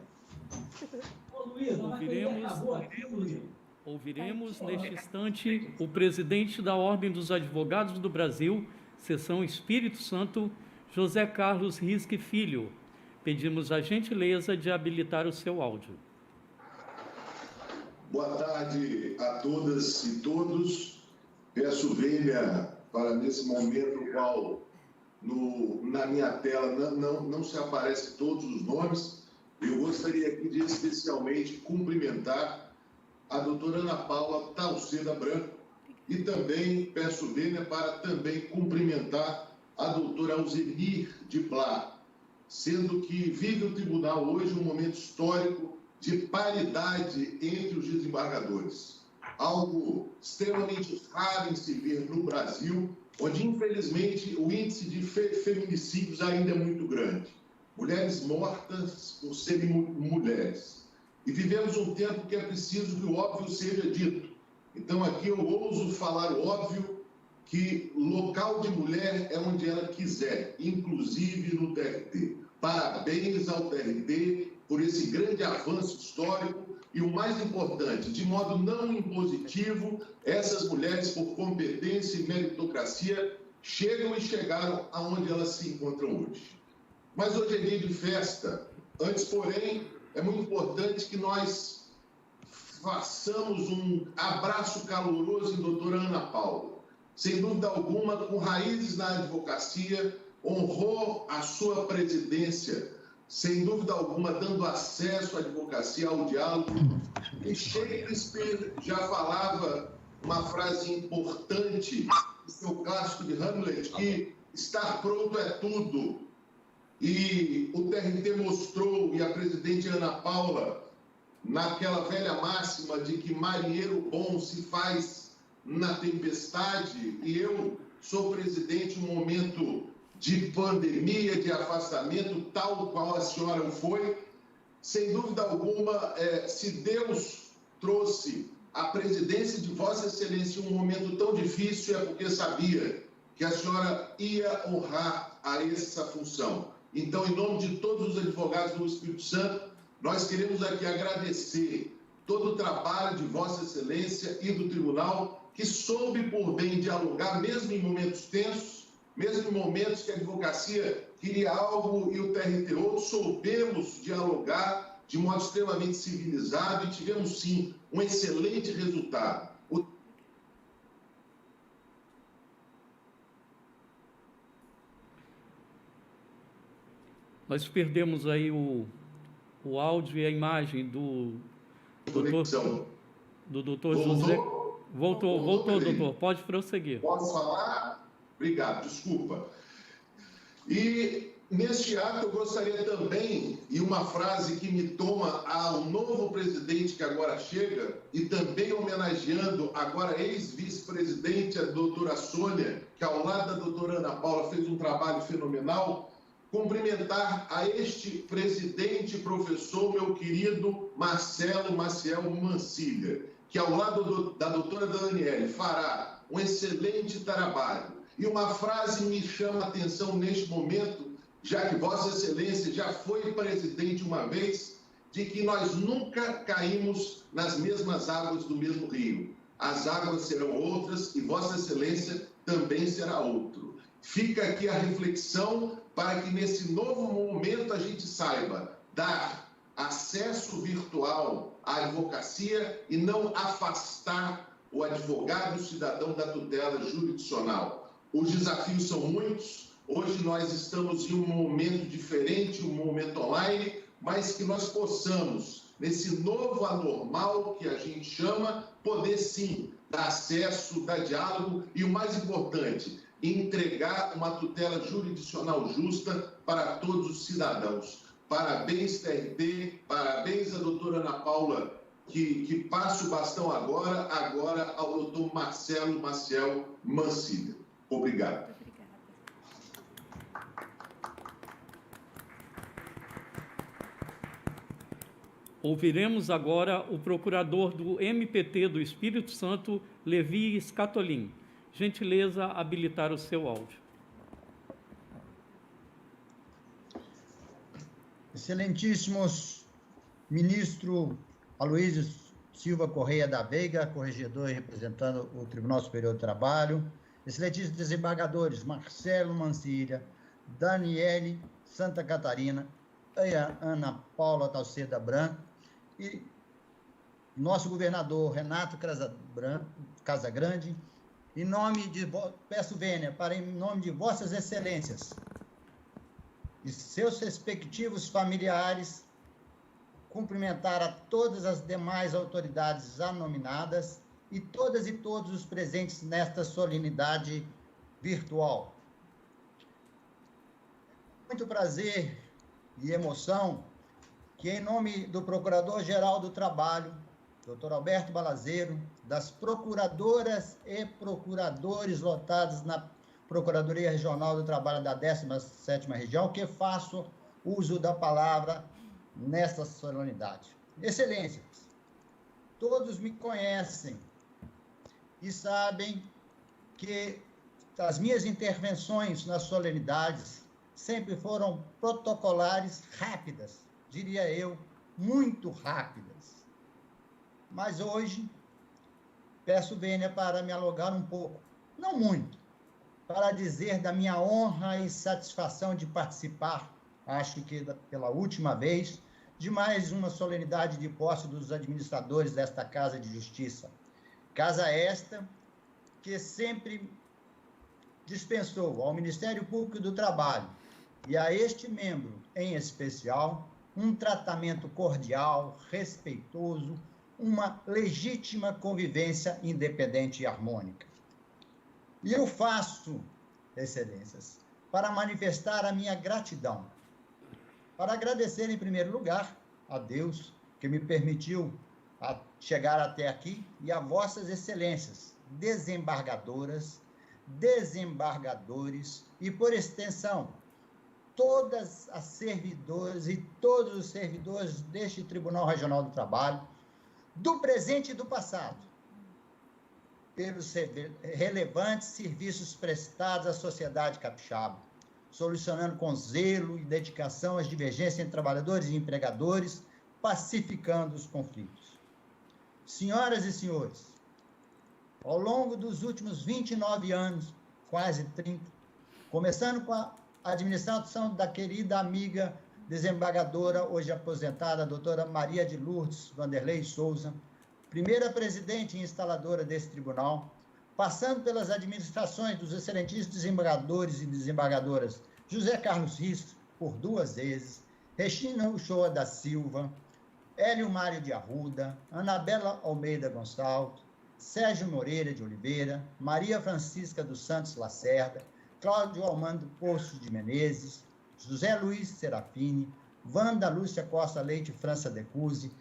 Ô, Luísa! Ouviremos neste instante o presidente da Ordem dos Advogados do Brasil, Seção Espírito Santo, José Carlos Risque Filho. Pedimos a gentileza de habilitar o seu áudio. Boa tarde a todas e todos. Peço vênia para, nesse momento, no qual na minha tela não se aparecem todos os nomes, eu gostaria aqui de especialmente cumprimentar a doutora Ana Paula Talceda Branco e também peço vênia para também cumprimentar a doutora Alzenir de Blá, sendo que vive o tribunal hoje um momento histórico de paridade entre os desembargadores. Algo extremamente raro em se ver no Brasil, onde, infelizmente, o índice de feminicídios ainda é muito grande. Mulheres mortas por serem mulheres. E vivemos um tempo que é preciso que o óbvio seja dito. Então, aqui eu ouso falar o óbvio, que local de mulher é onde ela quiser, inclusive no TRT. Parabéns ao TRT por esse grande avanço histórico e, o mais importante, de modo não impositivo, essas mulheres, por competência e meritocracia, chegam e chegaram aonde elas se encontram hoje. Mas hoje é dia de festa. Antes, porém, é muito importante que nós façamos um abraço caloroso em doutora Ana Paula. Sem dúvida alguma, com raízes na advocacia, honrou a sua presidência, sem dúvida alguma, dando acesso à advocacia, ao diálogo. E Shakespeare já falava uma frase importante do seu clássico de Hamlet, que estar pronto é tudo. E o TRT mostrou, e a presidente Ana Paula, naquela velha máxima de que marinheiro bom se faz na tempestade, e eu sou presidente em um momento de pandemia, de afastamento, tal qual a senhora foi. Sem dúvida alguma, se Deus trouxe a presidência de Vossa Excelência em um momento tão difícil, é porque sabia que a senhora ia honrar a essa função. Então, em nome de todos os advogados do Espírito Santo, nós queremos aqui agradecer todo o trabalho de Vossa Excelência e do Tribunal, que soube por bem dialogar, mesmo em momentos tensos, mesmo em momentos que a advocacia queria algo e o TRT outro, soubemos dialogar de modo extremamente civilizado e tivemos, sim, um excelente resultado. Nós perdemos aí o áudio e a imagem do doutor José. Voltou, doutor. Pode prosseguir. Posso falar? Obrigado, desculpa. E neste ato eu gostaria também, e uma frase que me toma ao novo presidente que agora chega, e também homenageando agora ex-vice-presidente, a doutora Sônia, que ao lado da doutora Ana Paula fez um trabalho fenomenal, cumprimentar a este presidente, professor, meu querido Marcelo Maciel Mancilha, que ao lado da doutora Daniele fará um excelente trabalho. E uma frase me chama a atenção neste momento, já que Vossa Excelência já foi presidente uma vez, de que nós nunca caímos nas mesmas águas do mesmo rio. As águas serão outras e Vossa Excelência também será outro. Fica aqui a reflexão para que nesse novo momento a gente saiba dar acesso virtual à advocacia e não afastar o advogado, o cidadão da tutela jurisdicional. Os desafios são muitos. Hoje nós estamos em um momento diferente, um momento online, mas que nós possamos, nesse novo anormal que a gente chama, poder sim dar acesso, dar diálogo e, o mais importante, entregar uma tutela jurisdicional justa para todos os cidadãos. Parabéns, TRT, parabéns à doutora Ana Paula, que passa o bastão agora ao doutor Marcelo Maciel Mancilha. Obrigado. Ouviremos agora o procurador do MPT do Espírito Santo, Levi Scatolin. Gentileza, habilitar o seu áudio. Excelentíssimos ministro Aloysio Silva Correia da Veiga, corregedor e representando o Tribunal Superior do Trabalho, excelentíssimos desembargadores Marcelo Mancilha, Daniele Santa Catarina, Ana Paula Talceda Branco e nosso governador Renato Casagrande, peço vênia para, em nome de vossas excelências e seus respectivos familiares, cumprimentar a todas as demais autoridades já nominadas e todas e todos os presentes nesta solenidade virtual. Muito prazer e emoção que, em nome do Procurador-Geral do Trabalho, Dr. Alberto Balazeiro, das procuradoras e procuradores lotados na Procuradoria Regional do Trabalho da 17ª Região, que faço uso da palavra nesta solenidade. Excelências, todos me conhecem e sabem que as minhas intervenções nas solenidades sempre foram protocolares, rápidas, diria eu, muito rápidas. Mas hoje, peço vênia para me alongar um pouco, não muito, para dizer da minha honra e satisfação de participar, acho que pela última vez, de mais uma solenidade de posse dos administradores desta Casa de Justiça. Casa esta que sempre dispensou ao Ministério Público do Trabalho e a este membro, em especial, um tratamento cordial, respeitoso, uma legítima convivência independente e harmônica. E eu faço, excelências, para manifestar a minha gratidão, para agradecer, em primeiro lugar, a Deus, que me permitiu chegar até aqui, e a vossas excelências, desembargadoras, desembargadores, e, por extensão, todas as servidoras e todos os servidores deste Tribunal Regional do Trabalho, do presente e do passado, pelos relevantes serviços prestados à sociedade capixaba, solucionando com zelo e dedicação as divergências entre trabalhadores e empregadores, pacificando os conflitos. Senhoras e senhores, ao longo dos últimos 29 anos, quase 30, começando com a administração da querida amiga desembargadora, hoje aposentada, a doutora Maria de Lourdes Vanderlei Souza, primeira presidente e instaladora desse tribunal, passando pelas administrações dos excelentíssimos desembargadores e desembargadoras José Carlos Risso, por 2 vezes, Regina Uchoa da Silva, Hélio Mário de Arruda, Anabela Almeida Gonçalves, Sérgio Moreira de Oliveira, Maria Francisca dos Santos Lacerda, Cláudio Armando Poços de Menezes, José Luiz Serafini, Wanda Lúcia Costa Leite França de Cusi,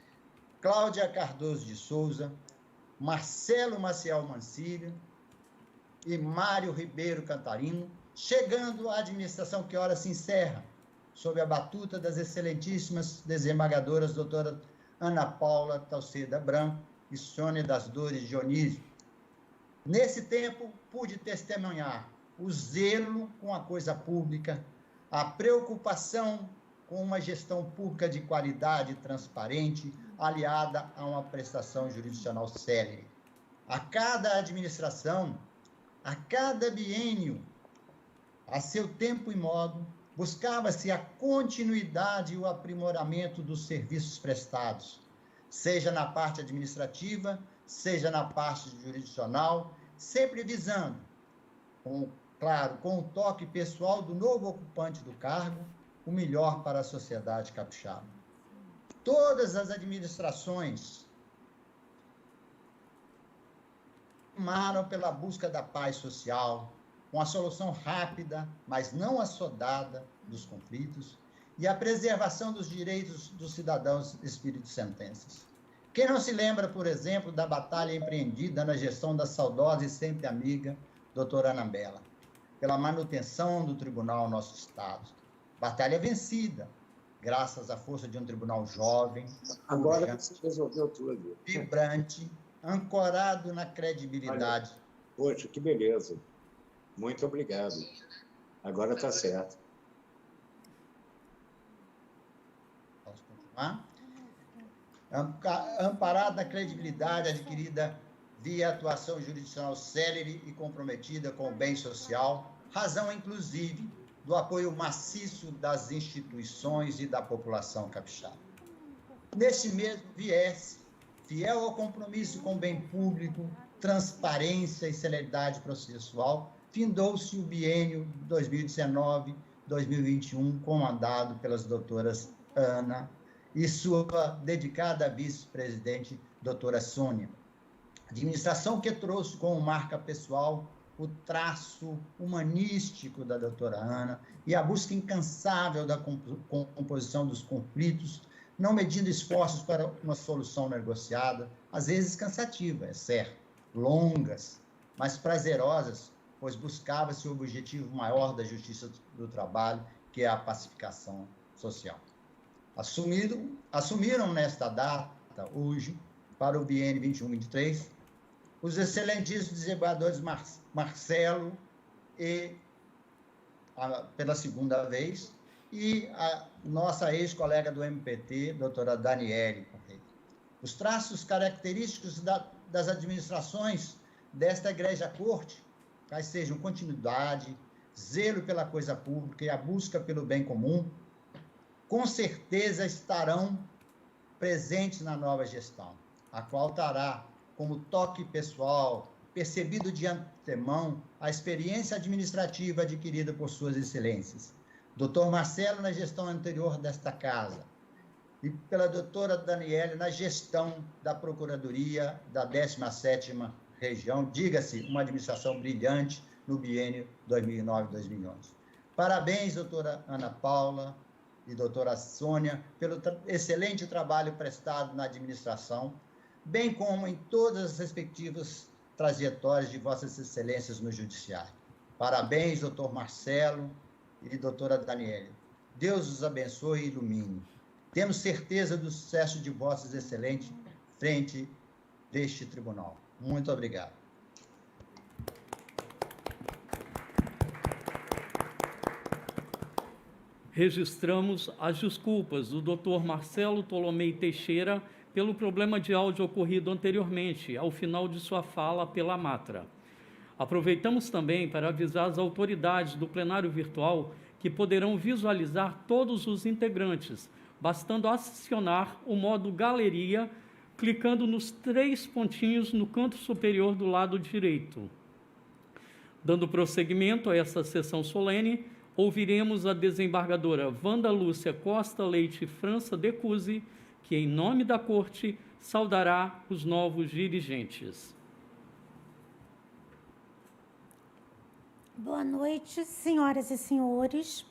Cláudia Cardoso de Souza, Marcelo Maciel Mancilha e Mário Ribeiro Cantarino, chegando à administração que ora se encerra, sob a batuta das excelentíssimas desembargadoras doutora Ana Paula Talceda Branco e Sônia das Dores Dionísio. Nesse tempo, pude testemunhar o zelo com a coisa pública, a preocupação com uma gestão pública de qualidade e transparente, aliada a uma prestação jurisdicional célere. A cada administração, a cada biênio, a seu tempo e modo, buscava-se a continuidade e o aprimoramento dos serviços prestados, seja na parte administrativa, seja na parte jurisdicional, sempre visando, com o toque pessoal do novo ocupante do cargo, o melhor para a sociedade capixaba. Todas as administrações clamaram pela busca da paz social, com a solução rápida, mas não assodada, dos conflitos e a preservação dos direitos dos cidadãos espírito-santenses. Quem não se lembra, por exemplo, da batalha empreendida na gestão da saudosa e sempre amiga doutora Anabela, pela manutenção do tribunal no nosso Estado. Batalha vencida, graças à força de um tribunal jovem, agora você resolveu tudo, vibrante, ancorado na credibilidade. Olha, poxa, que beleza. Muito obrigado. Agora está certo. Posso continuar? Amparado na credibilidade adquirida via atuação jurisdicional célere e comprometida com o bem social, razão, inclusive, do apoio maciço das instituições e da população capixaba. Neste mesmo viés, fiel ao compromisso com o bem público, transparência e celeridade processual, findou-se o biênio 2019-2021, comandado pelas doutoras Ana e sua dedicada vice-presidente, doutora Sônia. Administração que trouxe como marca pessoal o traço humanístico da doutora Ana e a busca incansável da composição dos conflitos, não medindo esforços para uma solução negociada, às vezes cansativa, é certo, longas, mas prazerosas, pois buscava-se o objetivo maior da justiça do trabalho, que é a pacificação social. Assumiram nesta data, hoje, para o biênio 21-23, os excelentíssimos desembargadores Marcelo pela segunda vez, e a nossa ex-colega do MPT, doutora Daniele Correia. Os traços característicos das administrações desta Igreja Corte, quais sejam continuidade, zelo pela coisa pública e a busca pelo bem comum, com certeza estarão presentes na nova gestão, a qual terá como toque pessoal, percebido de antemão, a experiência administrativa adquirida por suas excelências. Dr. Marcelo na gestão anterior desta casa e pela doutora Daniele na gestão da Procuradoria da 17ª Região, diga-se, uma administração brilhante no biênio 2009-2011. Parabéns, doutora Ana Paula e doutora Sônia, pelo excelente trabalho prestado na administração, bem como em todas as respectivas trajetórias de vossas excelências no judiciário. Parabéns, doutor Marcelo e doutora Daniele. Deus os abençoe e ilumine. Temos certeza do sucesso de vossas excelentes frente deste tribunal. Muito obrigado. Registramos as desculpas do Dr. Marcelo Tolomei Teixeira pelo problema de áudio ocorrido anteriormente, ao final de sua fala pela Matra. Aproveitamos também para avisar as autoridades do plenário virtual que poderão visualizar todos os integrantes, bastando acionar o modo galeria, clicando nos 3 pontinhos no canto superior do lado direito. Dando prosseguimento a essa sessão solene, ouviremos a desembargadora Wanda Lúcia Costa Leite França de Cusi, que, em nome da Corte, saudará os novos dirigentes. Boa noite, senhoras e senhores.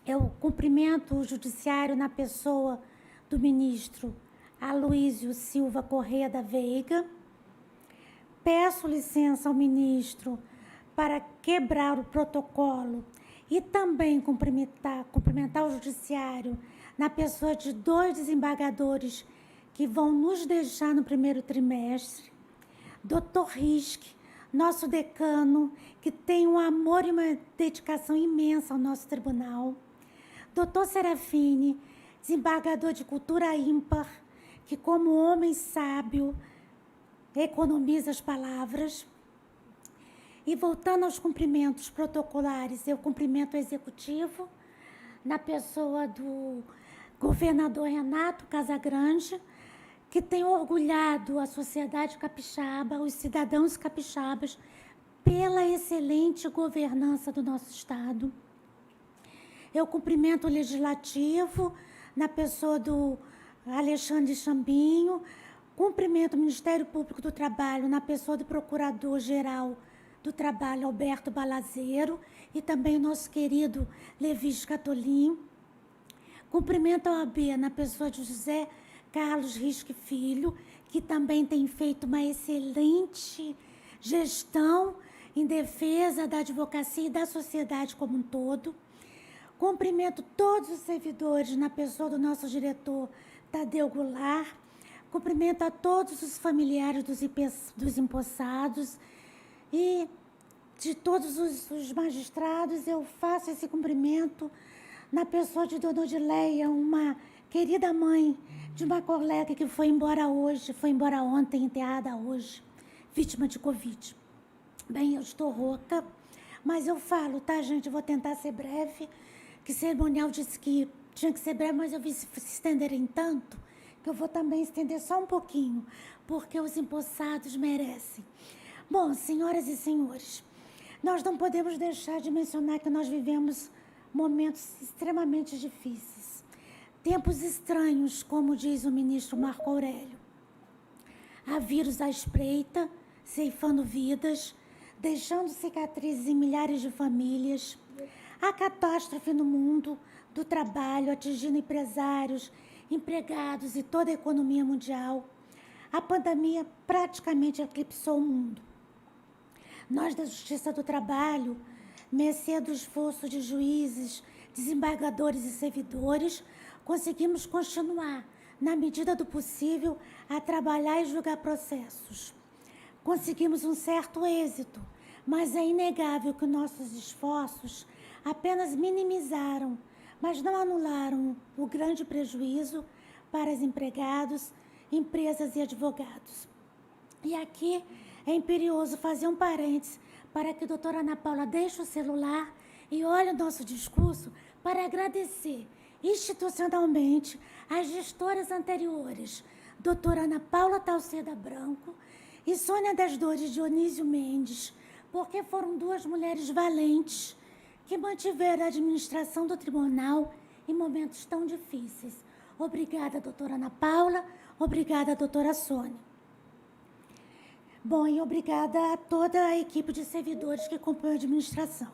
Eu cumprimento o judiciário na pessoa do ministro Aloísio Silva Correia da Veiga. Peço licença ao ministro para quebrar o protocolo e também cumprimentar o judiciário na pessoa de 2 desembargadores que vão nos deixar no primeiro trimestre. Dr. Risque, nosso decano, que tem um amor e uma dedicação imensa ao nosso tribunal. Dr. Serafine, desembargador de cultura ímpar, que, como homem sábio, economiza as palavras. E voltando aos cumprimentos protocolares, eu cumprimento o Executivo, na pessoa do governador Renato Casagrande, que tem orgulhado a sociedade capixaba, os cidadãos capixabas, pela excelente governança do nosso Estado. Eu cumprimento o Legislativo, na pessoa do Alexandre Chambinho, cumprimento o Ministério Público do Trabalho, na pessoa do Procurador-Geral do Trabalho, Alberto Balazeiro, e também o nosso querido Levi Scatolin. Cumprimento a OAB na pessoa de José Carlos Risque Filho, que também tem feito uma excelente gestão em defesa da advocacia e da sociedade como um todo. Cumprimento todos os servidores na pessoa do nosso diretor Tadeu Goulart. Cumprimento a todos os familiares dos empossados e de todos os magistrados. Eu faço esse cumprimento na pessoa de Dona Odileia, uma querida mãe de uma colega que foi embora ontem, enterrada hoje, vítima de Covid. Bem, eu estou rouca, mas eu falo, tá, gente? Vou tentar ser breve, que o cerimonial disse que tinha que ser breve, mas eu vi se estenderem tanto, que eu vou também estender só um pouquinho, porque os empossados merecem. Bom, senhoras e senhores, nós não podemos deixar de mencionar que nós vivemos momentos extremamente difíceis. Tempos estranhos, como diz o ministro Marco Aurélio. Há vírus à espreita, ceifando vidas, deixando cicatrizes em milhares de famílias. Há catástrofe no mundo do trabalho, atingindo empresários, empregados e toda a economia mundial. A pandemia praticamente eclipsou o mundo. Nós, da Justiça do Trabalho, mercê do esforço de juízes, desembargadores e servidores, conseguimos continuar, na medida do possível, a trabalhar e julgar processos. Conseguimos um certo êxito, mas é inegável que nossos esforços apenas minimizaram, mas não anularam o grande prejuízo para os empregados, empresas e advogados. E aqui é imperioso fazer um parênteses para que a doutora Ana Paula deixe o celular e olhe o nosso discurso para agradecer institucionalmente as gestoras anteriores, doutora Ana Paula Talceda Branco e Sônia das Dores Dionísio Mendes, porque foram duas mulheres valentes que mantiveram a administração do tribunal em momentos tão difíceis. Obrigada, doutora Ana Paula, obrigada, doutora Sônia. Bom, e obrigada a toda a equipe de servidores que compõe a administração.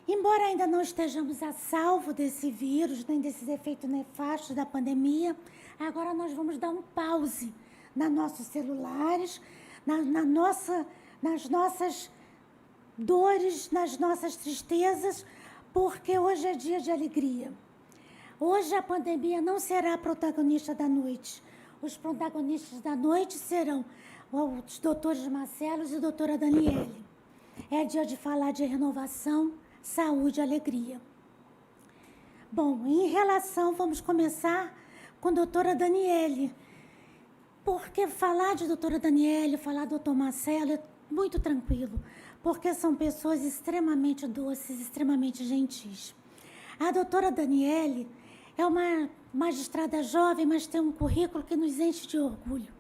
Embora ainda não estejamos a salvo desse vírus, nem desses efeitos nefastos da pandemia, agora nós vamos dar um pause nos nossos celulares, nas nossas dores, nas nossas tristezas, porque hoje é dia de alegria. Hoje a pandemia não será a protagonista da noite. Os protagonistas da noite serão os doutores Marcelo e a doutora Daniele. É dia de falar de renovação, saúde e alegria. Bom, em relação, vamos começar com a doutora Daniele, porque falar de doutora Daniele, falar do doutor Marcelo é muito tranquilo, porque são pessoas extremamente doces, extremamente gentis. A doutora Daniele é uma magistrada jovem, mas tem um currículo que nos enche de orgulho.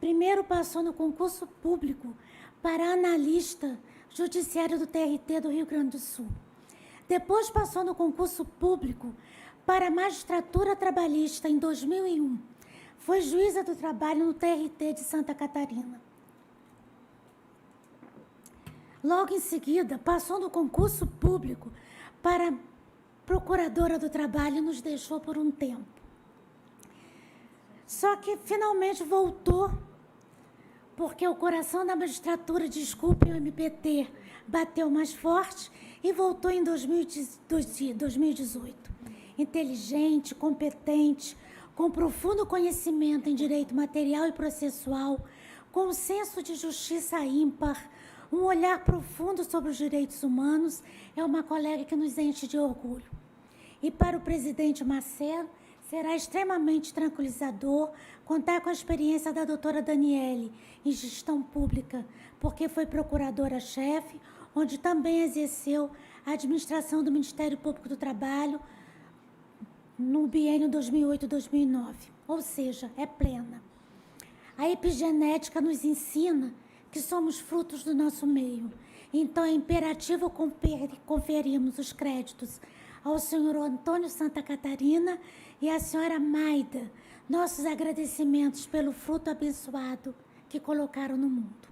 Primeiro passou no concurso público para analista judiciário do TRT do Rio Grande do Sul. Depois passou no concurso público para magistratura trabalhista em 2001. Foi juíza do trabalho no TRT de Santa Catarina. Logo em seguida, passou no concurso público para procuradora do trabalho e nos deixou por um tempo. Só que finalmente voltou, porque o coração da magistratura, desculpem o MPT, bateu mais forte e voltou em 2018. Inteligente, competente, com profundo conhecimento em direito material e processual, com um senso de justiça ímpar, um olhar profundo sobre os direitos humanos, é uma colega que nos enche de orgulho. E para o presidente Marcelo, Será extremamente tranquilizador contar com a experiência da doutora Daniele em gestão pública, porque foi procuradora-chefe, onde também exerceu a administração do Ministério Público do Trabalho no biênio 2008-2009, ou seja, é plena. A epigenética nos ensina que somos frutos do nosso meio, então é imperativo conferirmos os créditos ao senhor Antônio Santa Catarina e à senhora Maida, nossos agradecimentos pelo fruto abençoado que colocaram no mundo.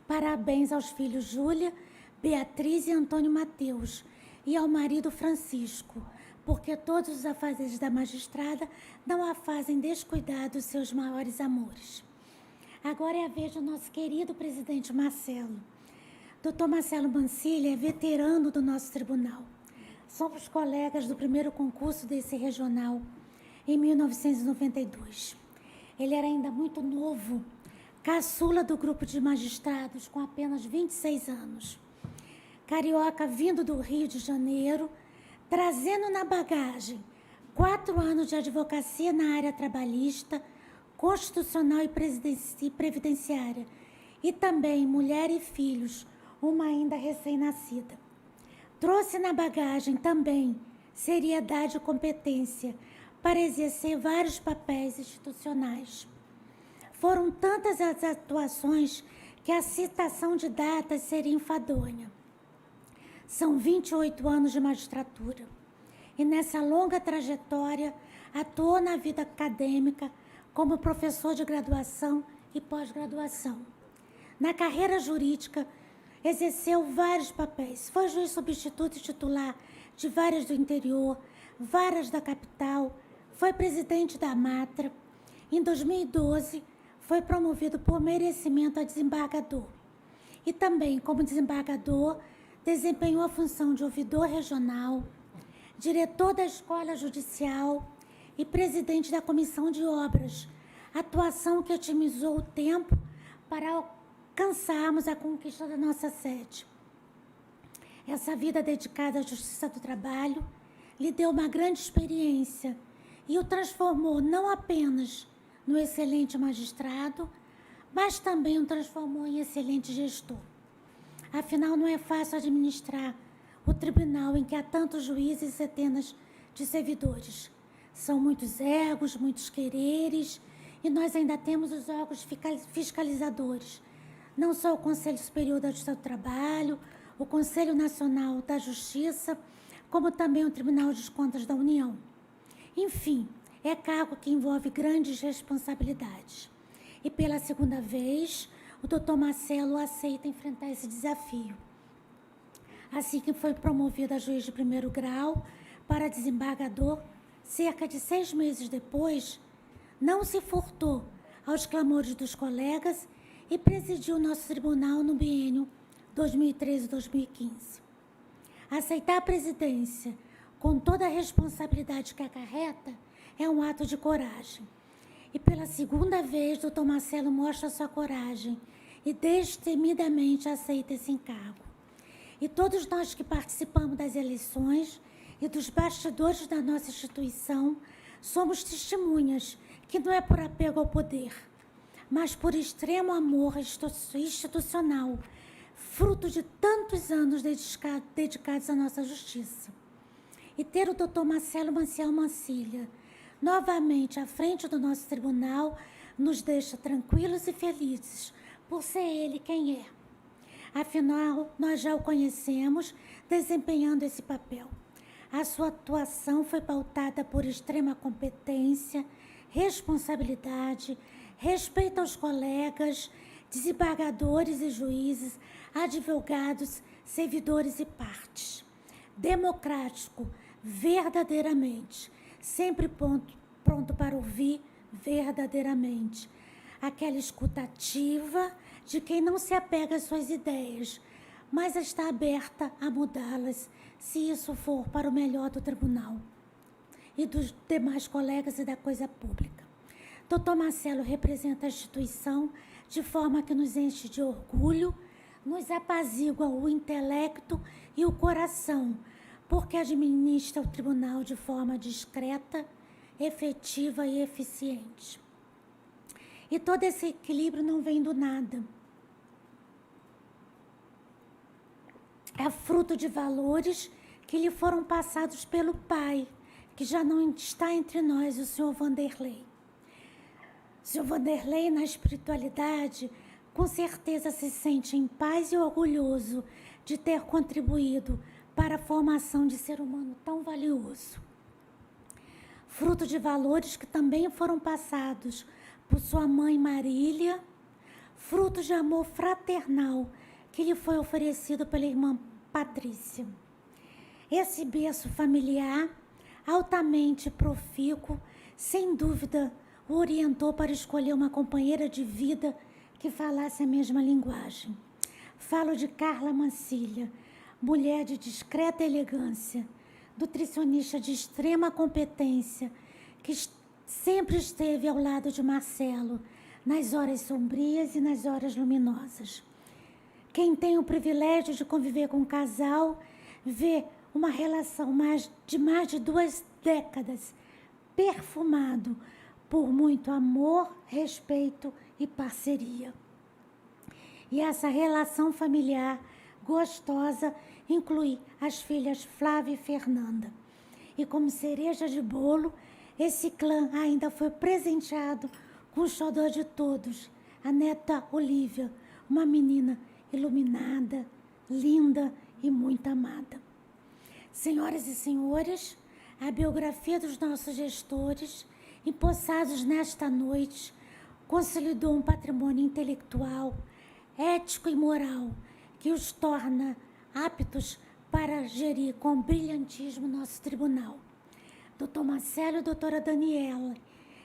Parabéns aos filhos Júlia, Beatriz e Antônio Mateus e ao marido Francisco, porque todos os afazeres da magistrada não a fazem descuidar dos seus maiores amores. Agora é a vez do nosso querido presidente Marcelo. Dr. Marcelo Mancilha é veterano do nosso tribunal. Somos colegas do primeiro concurso desse regional, em 1992. Ele era ainda muito novo, caçula do grupo de magistrados, com apenas 26 anos. Carioca vindo do Rio de Janeiro, trazendo na bagagem 4 anos de advocacia na área trabalhista, constitucional e previdenciária, e também mulher e filhos, uma ainda recém-nascida. Trouxe na bagagem também seriedade e competência para exercer vários papéis institucionais. Foram tantas as atuações que a citação de datas seria enfadonha. São 28 anos de magistratura e nessa longa trajetória atuou na vida acadêmica como professor de graduação e pós-graduação. Na carreira jurídica, exerceu vários papéis. Foi juiz substituto e titular de varas do interior, varas da capital, foi presidente da Matra. Em 2012, foi promovido por merecimento a desembargador. E também, como desembargador, desempenhou a função de ouvidor regional, diretor da Escola Judicial e presidente da Comissão de Obras, atuação que otimizou o tempo para alcançarmos a conquista da nossa sede. Essa vida dedicada à justiça do trabalho lhe deu uma grande experiência e o transformou não apenas no excelente magistrado, mas também o transformou em excelente gestor. Afinal, não é fácil administrar o tribunal em que há tantos juízes e centenas de servidores. São muitos egos, muitos quereres, e nós ainda temos os órgãos fiscalizadores. Não só o Conselho Superior da Justiça do Trabalho, o Conselho Nacional da Justiça, como também o Tribunal de Contas da União. Enfim, é cargo que envolve grandes responsabilidades. E pela segunda vez, o doutor Marcelo aceita enfrentar esse desafio. Assim que foi promovido a juiz de primeiro grau para desembargador, cerca de 6 meses depois, não se furtou aos clamores dos colegas e presidiu nosso tribunal no biênio 2013-2015. Aceitar a presidência com toda a responsabilidade que acarreta é um ato de coragem. E pela segunda vez, doutor Marcelo mostra sua coragem e destemidamente aceita esse encargo. E todos nós que participamos das eleições e dos bastidores da nossa instituição somos testemunhas que não é por apego ao poder, mas por extremo amor institucional, fruto de tantos anos dedicados à nossa justiça. E ter o doutor Marcelo Mancilha novamente à frente do nosso tribunal nos deixa tranquilos e felizes, por ser ele quem é. Afinal, nós já o conhecemos desempenhando esse papel. A sua atuação foi pautada por extrema competência, responsabilidade, respeito aos colegas, desembargadores e juízes, advogados, servidores e partes. Democrático, verdadeiramente, sempre pronto para ouvir verdadeiramente. Aquela escuta ativa de quem não se apega às suas ideias, mas está aberta a mudá-las, se isso for para o melhor do tribunal e dos demais colegas e da coisa pública. Dr. Marcelo representa a instituição de forma que nos enche de orgulho, nos apazigua o intelecto e o coração, porque administra o tribunal de forma discreta efetiva e eficiente. E todo esse equilíbrio não vem do nada. É fruto de valores que lhe foram passados pelo pai, que já não está entre nós, o senhor Vanderlei. O senhor Vanderlei, na espiritualidade, com certeza se sente em paz e orgulhoso de ter contribuído para a formação de ser humano tão valioso. Fruto de valores que também foram passados por sua mãe Marília, fruto de amor fraternal que lhe foi oferecido pela irmã Patrícia. Esse berço familiar, altamente profícuo, sem dúvida, o orientou para escolher uma companheira de vida que falasse a mesma linguagem. Falo de Carla Mancilha, mulher de discreta elegância, nutricionista de extrema competência, que sempre esteve ao lado de Marcelo, nas horas sombrias e nas horas luminosas. Quem tem o privilégio de conviver com um casal, vê uma relação de mais de 2 décadas, perfumado por muito amor, respeito e parceria. E essa relação familiar gostosa inclui as filhas Flávia e Fernanda. E como cereja de bolo, esse clã ainda foi presenteado com o xodó de todos, a neta Olívia, uma menina iluminada, linda e muito amada. Senhoras e senhores, a biografia dos nossos gestores, empossados nesta noite, consolidou um patrimônio intelectual, ético e moral, que os torna aptos para gerir com brilhantismo nosso tribunal. Doutor Marcelo e doutora Daniela,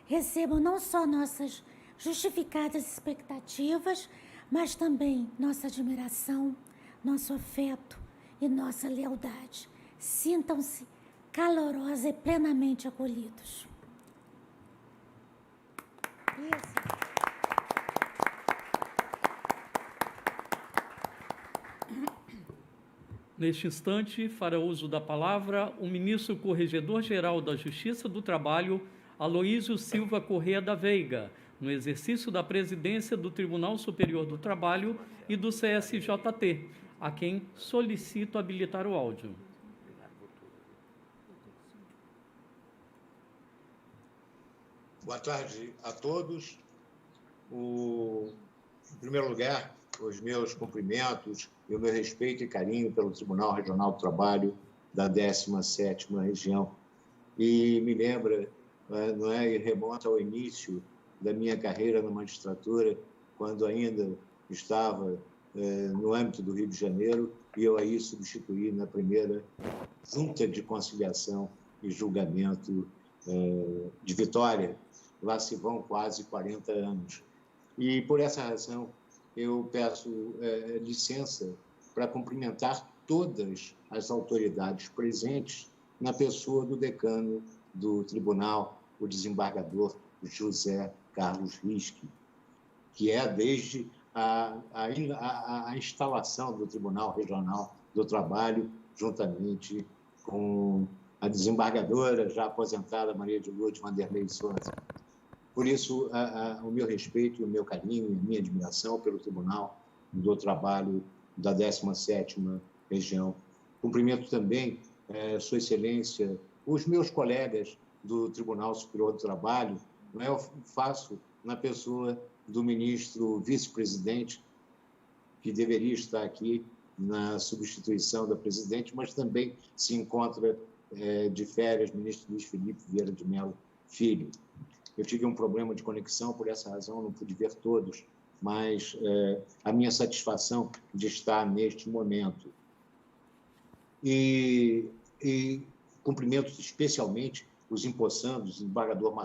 recebam não só nossas justificadas expectativas, mas também nossa admiração, nosso afeto e nossa lealdade. Sintam-se calorosa e plenamente acolhidos. Isso. Neste instante, fará uso da palavra o ministro Corregedor-Geral da Justiça do Trabalho, Aloísio Silva Corrêa da Veiga, no exercício da presidência do Tribunal Superior do Trabalho e do CSJT, a quem solicito habilitar o áudio. Boa tarde a todos. Em primeiro lugar, os meus cumprimentos e o meu respeito e carinho pelo Tribunal Regional do Trabalho da 17ª Região. E me lembra, não é, e remonta ao início da minha carreira na magistratura, quando ainda estava no âmbito do Rio de Janeiro, e eu aí substituí na primeira Junta de Conciliação e Julgamento de Vitória. Lá se vão quase 40 anos. E, por essa razão, eu peço licença para cumprimentar todas as autoridades presentes na pessoa do decano do tribunal, o desembargador José Carlos Rischi, que é desde a instalação do Tribunal Regional do Trabalho, juntamente com a desembargadora já aposentada Maria de Lourdes Vanderlei Souza. Por isso, o meu respeito, o meu carinho e a minha admiração pelo Tribunal do Trabalho da 17ª Região. Cumprimento também, Sua Excelência, os meus colegas do Tribunal Superior do Trabalho, eu faço na pessoa do ministro vice-presidente, que deveria estar aqui na substituição da presidente, mas também se encontra de férias, ministro Luiz Felipe Vieira de Mello Filho. Eu tive um problema de conexão, por essa razão não pude ver todos, mas a minha satisfação de estar neste momento. E cumprimento especialmente os empossandos, o desembargador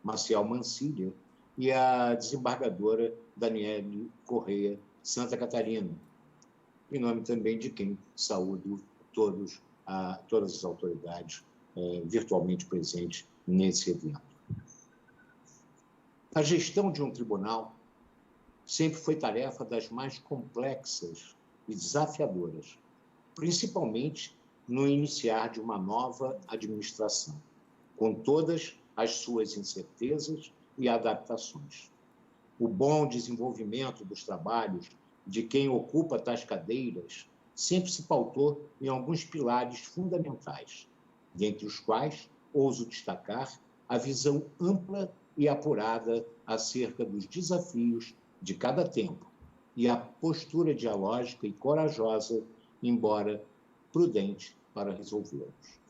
Marcial Mancilha e a desembargadora Daniele Corrêa Santa Catarina, em nome também de quem saúdo todas as autoridades virtualmente presentes nesse evento. A gestão de um tribunal sempre foi tarefa das mais complexas e desafiadoras, principalmente no iniciar de uma nova administração, com todas às suas incertezas e adaptações. O bom desenvolvimento dos trabalhos de quem ocupa tais cadeiras sempre se pautou em alguns pilares fundamentais, dentre os quais ouso destacar a visão ampla e apurada acerca dos desafios de cada tempo e a postura dialógica e corajosa, embora prudente, para resolvê-los.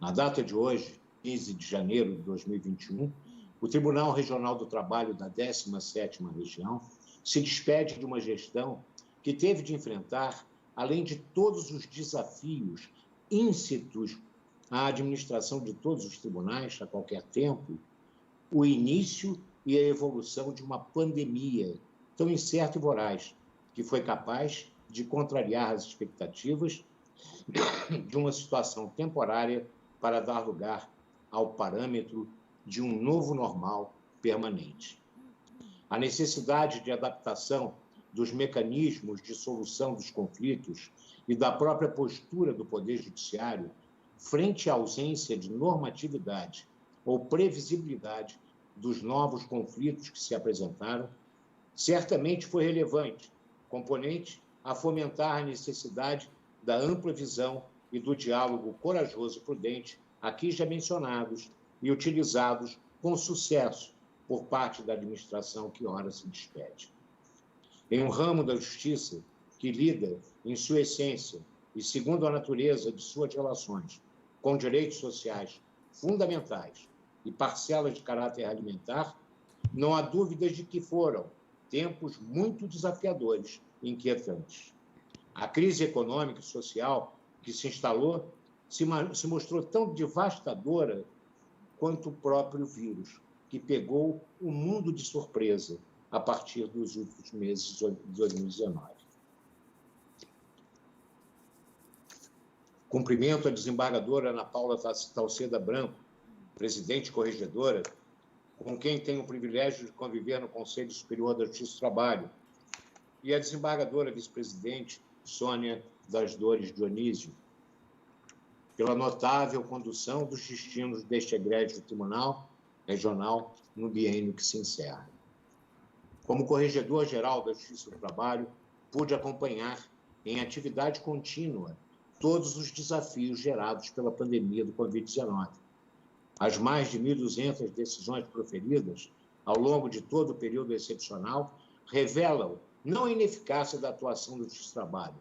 Na data de hoje, 15 de janeiro de 2021, o Tribunal Regional do Trabalho da 17ª Região se despede de uma gestão que teve de enfrentar, além de todos os desafios íncitos à administração de todos os tribunais a qualquer tempo, o início e a evolução de uma pandemia tão incerta e voraz, que foi capaz de contrariar as expectativas de uma situação temporária para dar lugar ao parâmetro de um novo normal permanente. A necessidade de adaptação dos mecanismos de solução dos conflitos e da própria postura do Poder Judiciário frente à ausência de normatividade ou previsibilidade dos novos conflitos que se apresentaram, certamente foi relevante, componente a fomentar a necessidade da ampla visão e do diálogo corajoso e prudente, aqui já mencionados e utilizados com sucesso por parte da administração que ora se despede. Em um ramo da justiça que lida, em sua essência e segundo a natureza de suas relações, com direitos sociais fundamentais e parcelas de caráter alimentar, não há dúvidas de que foram tempos muito desafiadores e inquietantes. A crise econômica e social que se instalou se mostrou tão devastadora quanto o próprio vírus, que pegou o mundo de surpresa a partir dos últimos meses de 2019. Cumprimento a desembargadora Ana Paula Talceda Branco, presidente corregedora, com quem tenho o privilégio de conviver no Conselho Superior da Justiça do Trabalho, e a desembargadora vice-presidente Sônia das Dores Dionísio, pela notável condução dos destinos deste egrégio Tribunal Regional no biênio que se encerra. Como corregedor-geral da Justiça do Trabalho, pude acompanhar em atividade contínua todos os desafios gerados pela pandemia do Covid-19. As mais de 1.200 decisões proferidas ao longo de todo o período excepcional revelam não a ineficácia da atuação do Justiça do Trabalho,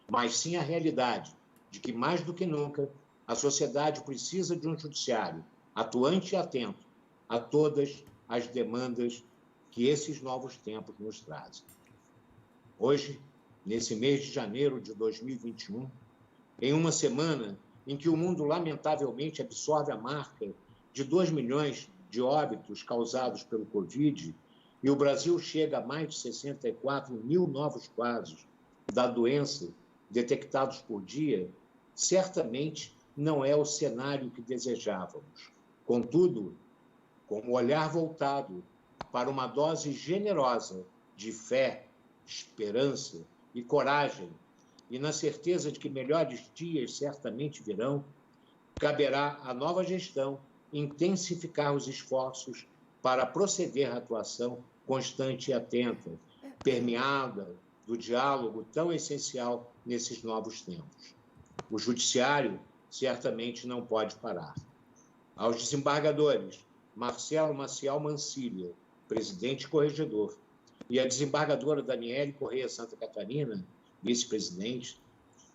mas sim a realidade de que, mais do que nunca, a sociedade precisa de um judiciário atuante e atento a todas as demandas que esses novos tempos nos trazem. Hoje, nesse mês de janeiro de 2021, em uma semana em que o mundo lamentavelmente absorve a marca de 2 milhões de óbitos causados pelo Covid, e o Brasil chega a mais de 64 mil novos casos da doença detectados por dia, certamente não é o cenário que desejávamos. Contudo, com o olhar voltado para uma dose generosa de fé, esperança e coragem, e na certeza de que melhores dias certamente virão, caberá à nova gestão intensificar os esforços para proceder à atuação constante e atenta, permeada do diálogo tão essencial nesses novos tempos. O judiciário certamente não pode parar. Aos desembargadores Marcelo Maciel Mancilha, presidente e corregedor, e a desembargadora Daniele Correia Santa Catarina, vice-presidente,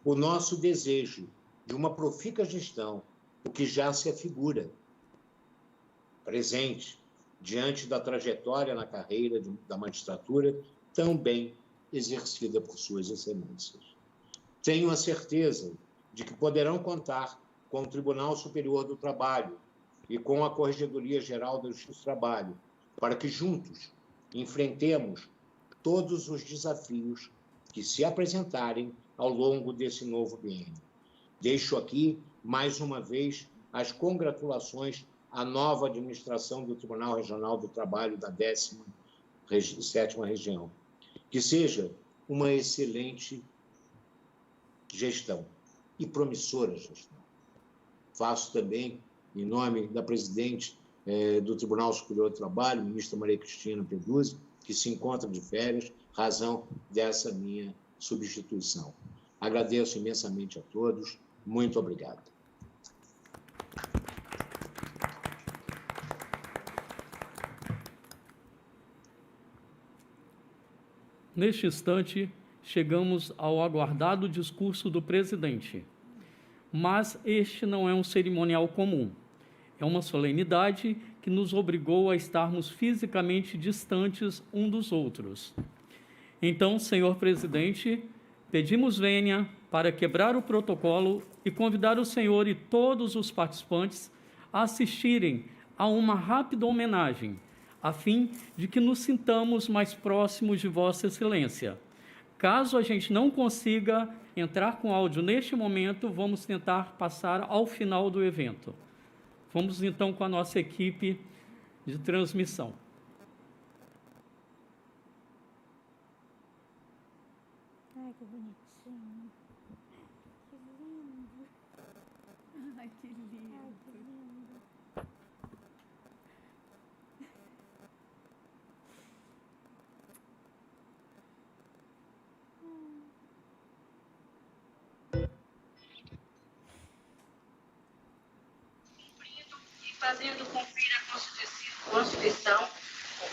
o nosso desejo de uma profícua gestão, o que já se afigura presente diante da trajetória na carreira da magistratura, tão bem exercida por suas excelências. Tenho a certeza de que poderão contar com o Tribunal Superior do Trabalho e com a Corregedoria Geral da Justiça do Trabalho, para que juntos enfrentemos todos os desafios que se apresentarem ao longo desse novo biênio. Deixo aqui, mais uma vez, as congratulações à nova administração do Tribunal Regional do Trabalho da 17ª Região. Que seja uma excelente gestão e promissora gestão. Faço também, em nome da presidente do Tribunal Superior do Trabalho, ministra Maria Cristina Peduzzi, que se encontra de férias, razão dessa minha substituição. Agradeço imensamente a todos. Muito obrigado. Neste instante, chegamos ao aguardado discurso do presidente. Mas este não é um cerimonial comum. É uma solenidade que nos obrigou a estarmos fisicamente distantes um dos outros. Então, senhor presidente, pedimos vênia para quebrar o protocolo e convidar o senhor e todos os participantes a assistirem a uma rápida homenagem, a fim de que nos sintamos mais próximos de Vossa Excelência. Caso a gente não consiga entrar com áudio neste momento, vamos tentar passar ao final do evento. Vamos então com a nossa equipe de transmissão. Ai, que bonitinho. Que lindo. Ai, que lindo. Ai, que lindo. Fazendo cumprir a Constituição.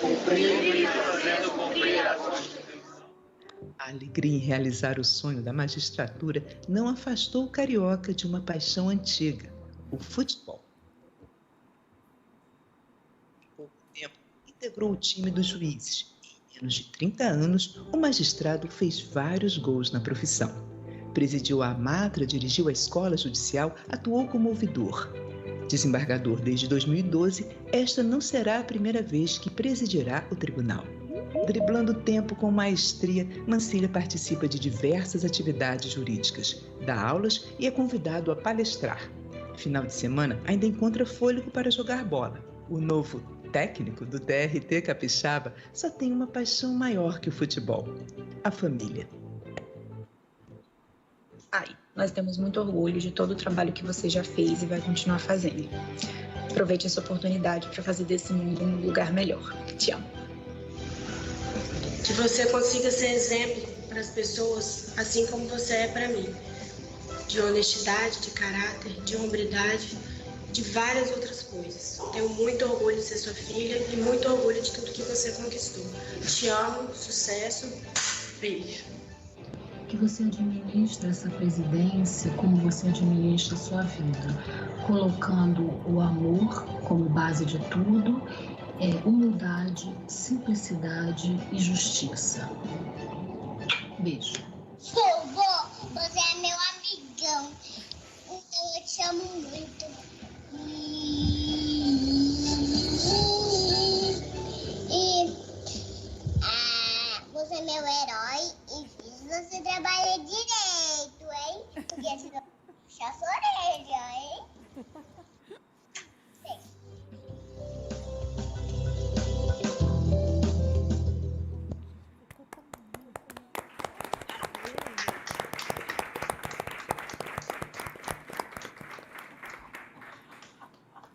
Cumprindo e fazendo cumprir a Constituição. A alegria em realizar o sonho da magistratura não afastou o carioca de uma paixão antiga, o futebol. Em pouco tempo, integrou o time dos juízes. Em menos de 30 anos, o magistrado fez vários gols na profissão. Presidiu a Matra, dirigiu a escola judicial, atuou como ouvidor. Desembargador desde 2012, esta não será a primeira vez que presidirá o tribunal. Driblando o tempo com maestria, Mancilha participa de diversas atividades jurídicas, dá aulas e é convidado a palestrar. Final de semana, ainda encontra fôlego para jogar bola. O novo técnico do TRT Capixaba só tem uma paixão maior que o futebol: a família. Nós temos muito orgulho de todo o trabalho que você já fez e vai continuar fazendo. Aproveite essa oportunidade para fazer desse mundo um lugar melhor. Te amo. Que você consiga ser exemplo para as pessoas, assim como você é para mim. De honestidade, de caráter, de hombridade, de várias outras coisas. Tenho muito orgulho de ser sua filha e muito orgulho de tudo que você conquistou. Te amo, sucesso, beijo. Que você administre essa presidência como você administra a sua vida, colocando o amor como base de tudo, humildade, simplicidade e justiça. Beijo. Vovô, você é meu amigão, então eu te amo muito. Você é meu herói e você trabalha direito, hein? Porque senão puxa sua orelha, hein? Sim.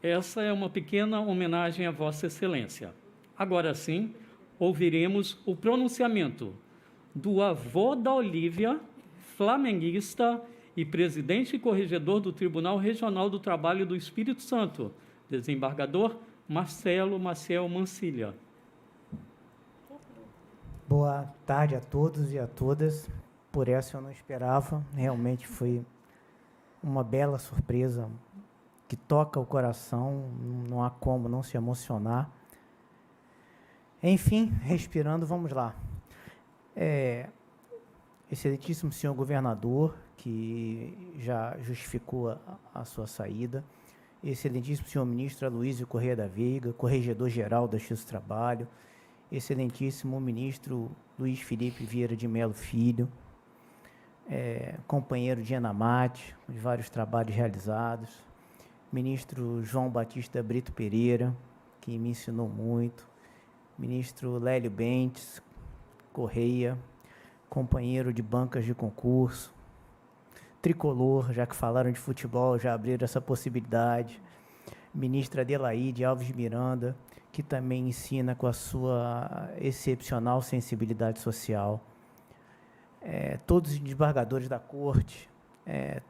Essa é uma pequena homenagem a Vossa Excelência. Agora sim, ouviremos o pronunciamento do avô da Olívia, flamenguista e presidente e corregedor do Tribunal Regional do Trabalho do Espírito Santo, desembargador Marcelo Maciel Mancilha. Boa tarde a todos e a todas. Por essa eu não esperava. Realmente foi uma bela surpresa que toca o coração. Não há como não se emocionar. Enfim, respirando, vamos lá. Excelentíssimo senhor governador, que já justificou a sua saída, excelentíssimo senhor ministro Aloysio Correia da Veiga, corregedor-geral da Justiça do Trabalho, excelentíssimo ministro Luiz Felipe Vieira de Melo Filho, companheiro de Enamate, de vários trabalhos realizados, ministro João Batista Brito Pereira, que me ensinou muito, ministro Lélio Bentes Correia, companheiro de bancas de concurso, tricolor, já que falaram de futebol, já abriram essa possibilidade, ministra Adelaide Alves Miranda, que também ensina com a sua excepcional sensibilidade social. Todos os desembargadores da corte,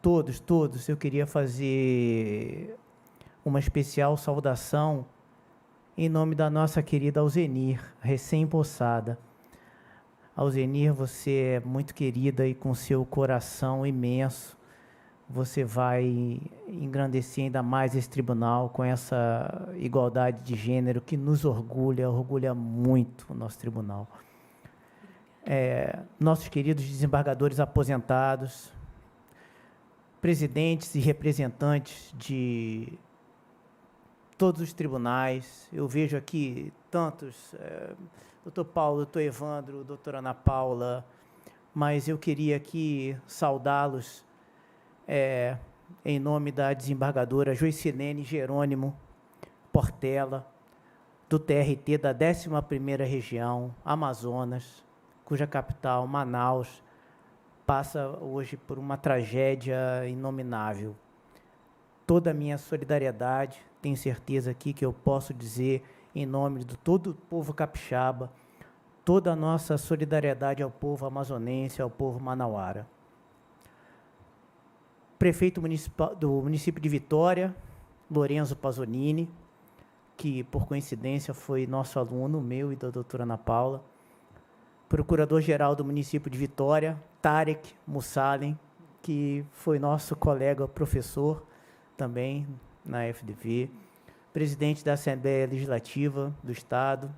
todos, eu queria fazer uma especial saudação em nome da nossa querida Alzenir, recém-possada. Alzenir, você é muito querida e com seu coração imenso, você vai engrandecer ainda mais esse tribunal com essa igualdade de gênero que nos orgulha muito o nosso tribunal. Nossos queridos desembargadores aposentados, presidentes e representantes de todos os tribunais, eu vejo aqui tantos, doutor Paulo, doutor Evandro, doutora Ana Paula, mas eu queria aqui saudá-los em nome da desembargadora Joicilene Jerônimo Portela, do TRT da 11ª Região, Amazonas, cuja capital, Manaus, passa hoje por uma tragédia inominável. Toda a minha solidariedade, tenho certeza aqui que eu posso dizer, em nome de todo o povo capixaba, toda a nossa solidariedade ao povo amazonense, ao povo manauara. Prefeito do município de Vitória, Lorenzo Pasolini, que, por coincidência, foi nosso aluno, meu e da doutora Ana Paula. Procurador-geral do município de Vitória, Tarek Mussalem, que foi nosso colega professor também na FDV. Presidente da Assembleia Legislativa do Estado,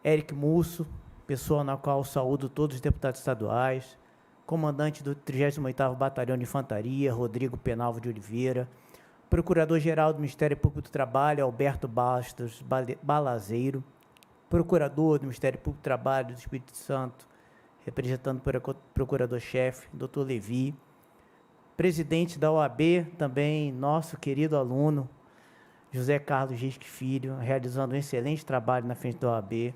Éric Musso, pessoa na qual saúdo todos os deputados estaduais. Comandante do 38º Batalhão de Infantaria, Rodrigo Penalvo de Oliveira. Procurador-geral do Ministério Público do Trabalho, Alberto Bastos Balazeiro. Procurador do Ministério Público do Trabalho do Espírito Santo, representando o procurador-chefe, Dr. Levi. Presidente da OAB, também nosso querido aluno, José Carlos Gisque Filho, realizando um excelente trabalho na frente da OAB.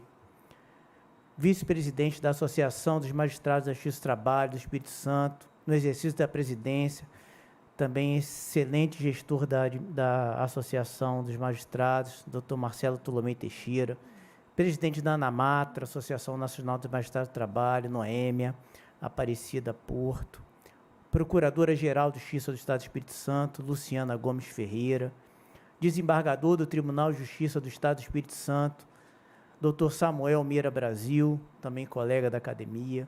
Vice-presidente da Associação dos Magistrados da Justiça do Trabalho do Espírito Santo, no exercício da presidência, também excelente gestor da Associação dos Magistrados, Dr. Marcelo Tolomei Teixeira, presidente da ANAMATRA, Associação Nacional dos Magistrados do Trabalho, Noêmia, Aparecida Porto, Procuradora-Geral de Justiça do Estado do Espírito Santo, Luciana Gomes Ferreira, desembargador do Tribunal de Justiça do Estado do Espírito Santo, Dr. Samuel Meira Brasil, também colega da academia,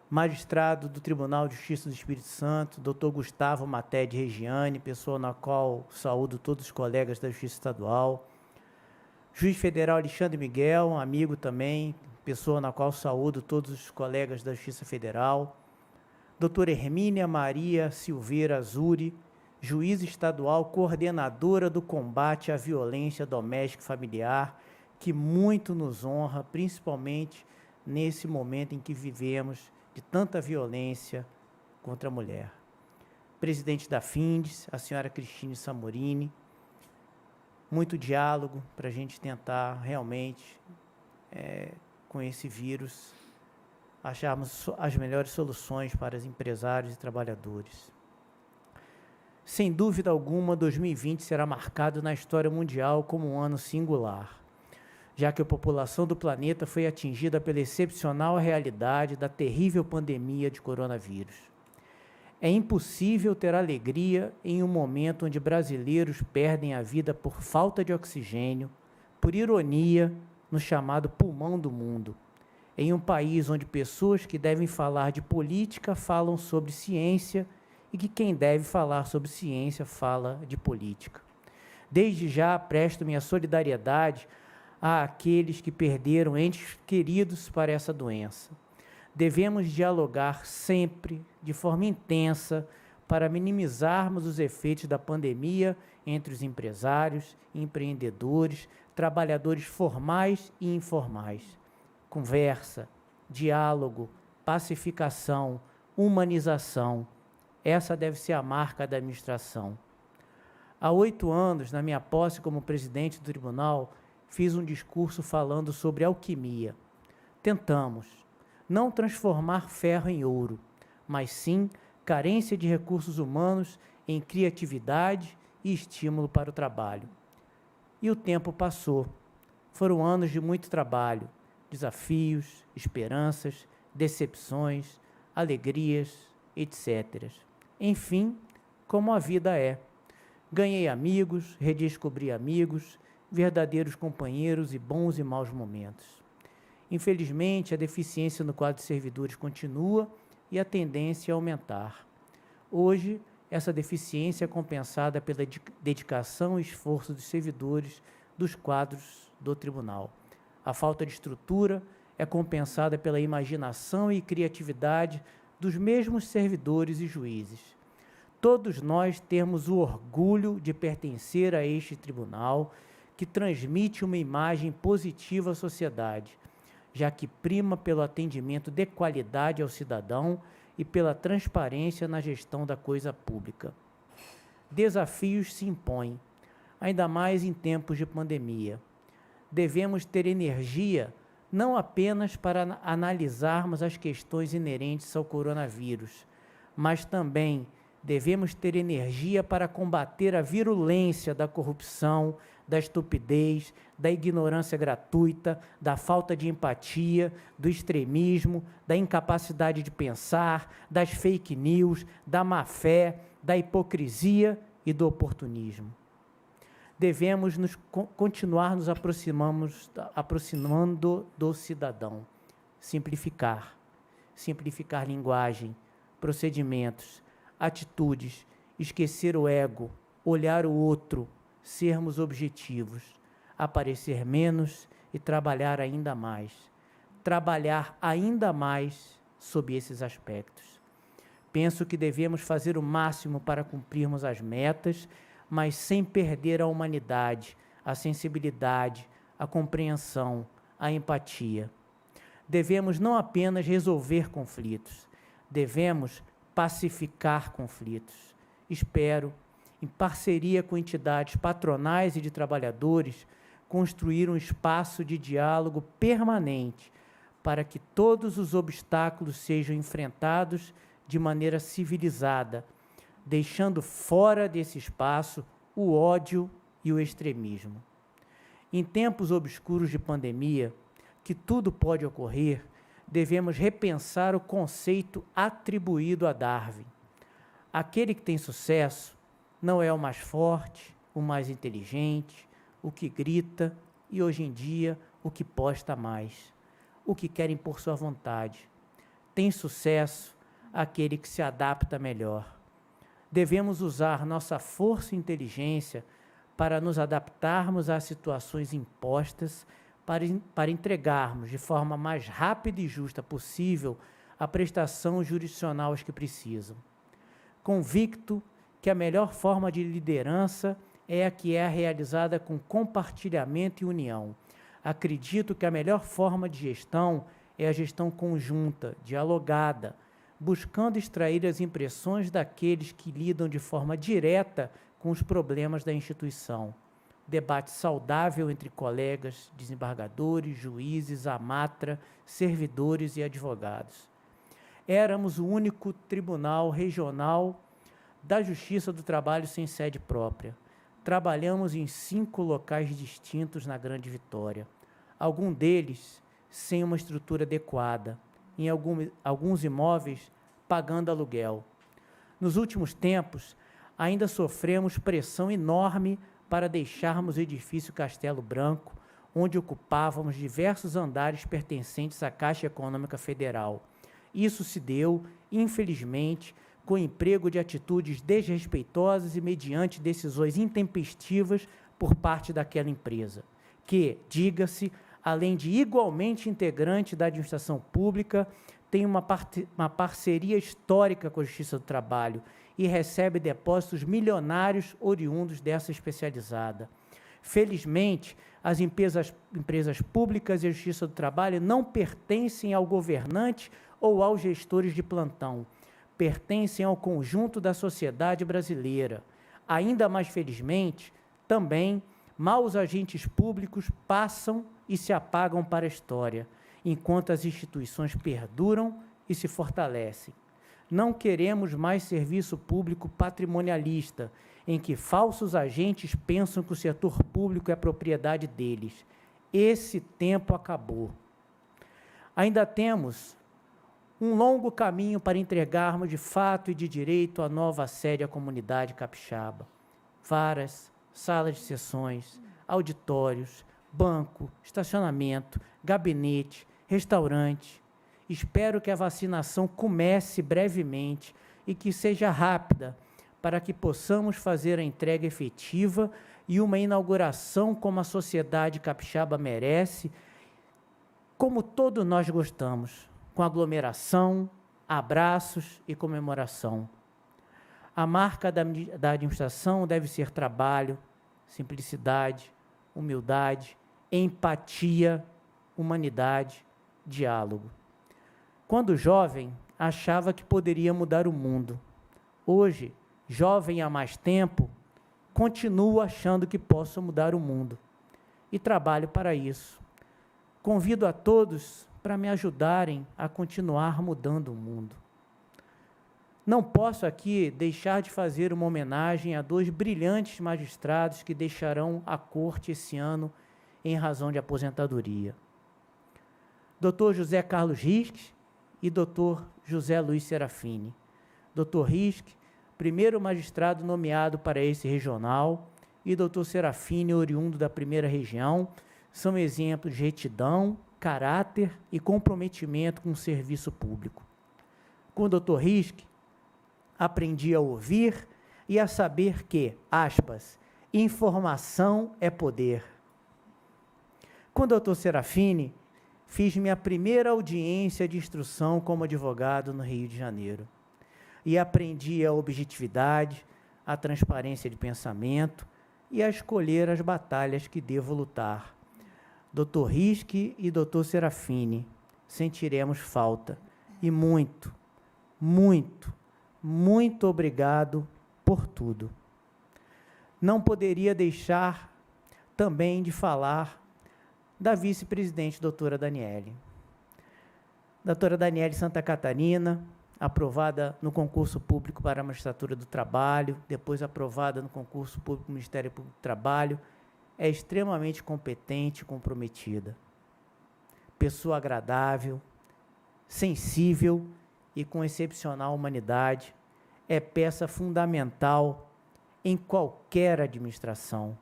magistrado do Tribunal de Justiça do Espírito Santo, Dr. Gustavo Maté de Regiane, pessoa na qual saúdo todos os colegas da Justiça Estadual, juiz federal Alexandre Miguel, amigo também, pessoa na qual saúdo todos os colegas da Justiça Federal, doutora Hermínia Maria Silveira Azuri, juíza estadual, coordenadora do combate à violência doméstica e familiar, que muito nos honra, principalmente nesse momento em que vivemos de tanta violência contra a mulher. Presidente da FINDES, a senhora Cristine Samorini, muito diálogo para a gente tentar realmente, com esse vírus, acharmos as melhores soluções para os empresários e trabalhadores. Sem dúvida alguma, 2020 será marcado na história mundial como um ano singular, já que a população do planeta foi atingida pela excepcional realidade da terrível pandemia de coronavírus. É impossível ter alegria em um momento onde brasileiros perdem a vida por falta de oxigênio, por ironia, no chamado pulmão do mundo, em um país onde pessoas que devem falar de política falam sobre ciência e que quem deve falar sobre ciência fala de política. Desde já presto minha solidariedade àqueles que perderam entes queridos para essa doença. Devemos dialogar sempre, de forma intensa, para minimizarmos os efeitos da pandemia entre os empresários, empreendedores, trabalhadores formais e informais. Conversa, diálogo, pacificação, humanização. Essa deve ser a marca da administração. Há 8 anos, na minha posse como presidente do tribunal, fiz um discurso falando sobre alquimia. Tentamos não transformar ferro em ouro, mas sim carência de recursos humanos em criatividade e estímulo para o trabalho. E o tempo passou. Foram anos de muito trabalho, desafios, esperanças, decepções, alegrias, etc. Enfim, como a vida é. Ganhei amigos, redescobri amigos, verdadeiros companheiros e bons e maus momentos. Infelizmente, a deficiência no quadro de servidores continua e a tendência é aumentar. Hoje, essa deficiência é compensada pela dedicação e esforço dos servidores dos quadros do tribunal. A falta de estrutura é compensada pela imaginação e criatividade dos mesmos servidores e juízes. Todos nós temos o orgulho de pertencer a este tribunal, que transmite uma imagem positiva à sociedade, já que prima pelo atendimento de qualidade ao cidadão e pela transparência na gestão da coisa pública. Desafios se impõem, ainda mais em tempos de pandemia. Devemos ter energia não apenas para analisarmos as questões inerentes ao coronavírus, mas também devemos ter energia para combater a virulência da corrupção, da estupidez, da ignorância gratuita, da falta de empatia, do extremismo, da incapacidade de pensar, das fake news, da má-fé, da hipocrisia e do oportunismo. Devemos continuar nos aproximando do cidadão. Simplificar linguagem, procedimentos, atitudes, esquecer o ego, olhar o outro, sermos objetivos, aparecer menos e trabalhar ainda mais. Trabalhar ainda mais sob esses aspectos. Penso que devemos fazer o máximo para cumprirmos as metas, mas sem perder a humanidade, a sensibilidade, a compreensão, a empatia. Devemos não apenas resolver conflitos, devemos pacificar conflitos. Espero, em parceria com entidades patronais e de trabalhadores, construir um espaço de diálogo permanente para que todos os obstáculos sejam enfrentados de maneira civilizada, deixando fora desse espaço o ódio e o extremismo. Em tempos obscuros de pandemia, que tudo pode ocorrer, devemos repensar o conceito atribuído a Darwin. Aquele que tem sucesso não é o mais forte, o mais inteligente, o que grita e, hoje em dia, o que posta mais, o que quer impor sua vontade. Tem sucesso aquele que se adapta melhor. Devemos usar nossa força e inteligência para nos adaptarmos às situações impostas, para entregarmos de forma mais rápida e justa possível a prestação jurisdicional aos que precisam. Convicto que a melhor forma de liderança é a que é realizada com compartilhamento e união. Acredito que a melhor forma de gestão é a gestão conjunta, dialogada, buscando extrair as impressões daqueles que lidam de forma direta com os problemas da instituição. Debate saudável entre colegas, desembargadores, juízes, amatra, servidores e advogados. Éramos o único tribunal regional da Justiça do Trabalho sem sede própria. Trabalhamos em 5 locais distintos na Grande Vitória. Alguns deles sem uma estrutura adequada, em alguns imóveis pagando aluguel. Nos últimos tempos, ainda sofremos pressão enorme para deixarmos o edifício Castelo Branco, onde ocupávamos diversos andares pertencentes à Caixa Econômica Federal. Isso se deu, infelizmente, com o emprego de atitudes desrespeitosas e mediante decisões intempestivas por parte daquela empresa, que, diga-se, além de igualmente integrante da administração pública, tem uma parceria histórica com a Justiça do Trabalho e recebe depósitos milionários oriundos dessa especializada. Felizmente, as empresas públicas e a Justiça do Trabalho não pertencem ao governante ou aos gestores de plantão, pertencem ao conjunto da sociedade brasileira. Ainda mais felizmente, também, maus agentes públicos passam e se apagam para a história, enquanto as instituições perduram e se fortalecem. Não queremos mais serviço público patrimonialista, em que falsos agentes pensam que o setor público é propriedade deles. Esse tempo acabou. Ainda temos um longo caminho para entregarmos de fato e de direito a nova sede à comunidade capixaba. Varas, salas de sessões, auditórios, banco, estacionamento, gabinete, restaurante. Espero que a vacinação comece brevemente e que seja rápida, para que possamos fazer a entrega efetiva e uma inauguração como a sociedade capixaba merece, como todos nós gostamos, com aglomeração, abraços e comemoração. A marca da administração deve ser trabalho, simplicidade, humildade, empatia, humanidade, diálogo. Quando jovem, achava que poderia mudar o mundo. Hoje, jovem há mais tempo, continuo achando que posso mudar o mundo e trabalho para isso. Convido a todos para me ajudarem a continuar mudando o mundo. Não posso aqui deixar de fazer uma homenagem a 2 brilhantes magistrados que deixarão a corte esse ano em razão de aposentadoria. Dr. José Carlos Risque e Dr. José Luiz Serafini. Dr. Risque, primeiro magistrado nomeado para esse regional, e Dr. Serafini, oriundo da primeira região, são exemplos de retidão, caráter e comprometimento com o serviço público. Com o Dr. Risque, aprendi a ouvir e a saber que, aspas, informação é poder. Com o Dr. Serafini, fiz minha primeira audiência de instrução como advogado no Rio de Janeiro e aprendi a objetividade, a transparência de pensamento e a escolher as batalhas que devo lutar. Dr. Risque e Dr. Serafini, sentiremos falta e muito, muito, muito obrigado por tudo. Não poderia deixar também de falar da vice-presidente doutora Daniele. Doutora Daniele Santa Catarina, aprovada no concurso público para a magistratura do trabalho, depois aprovada no concurso público do Ministério Público do Trabalho, é extremamente competente e comprometida. Pessoa agradável, sensível e com excepcional humanidade, é peça fundamental em qualquer administração.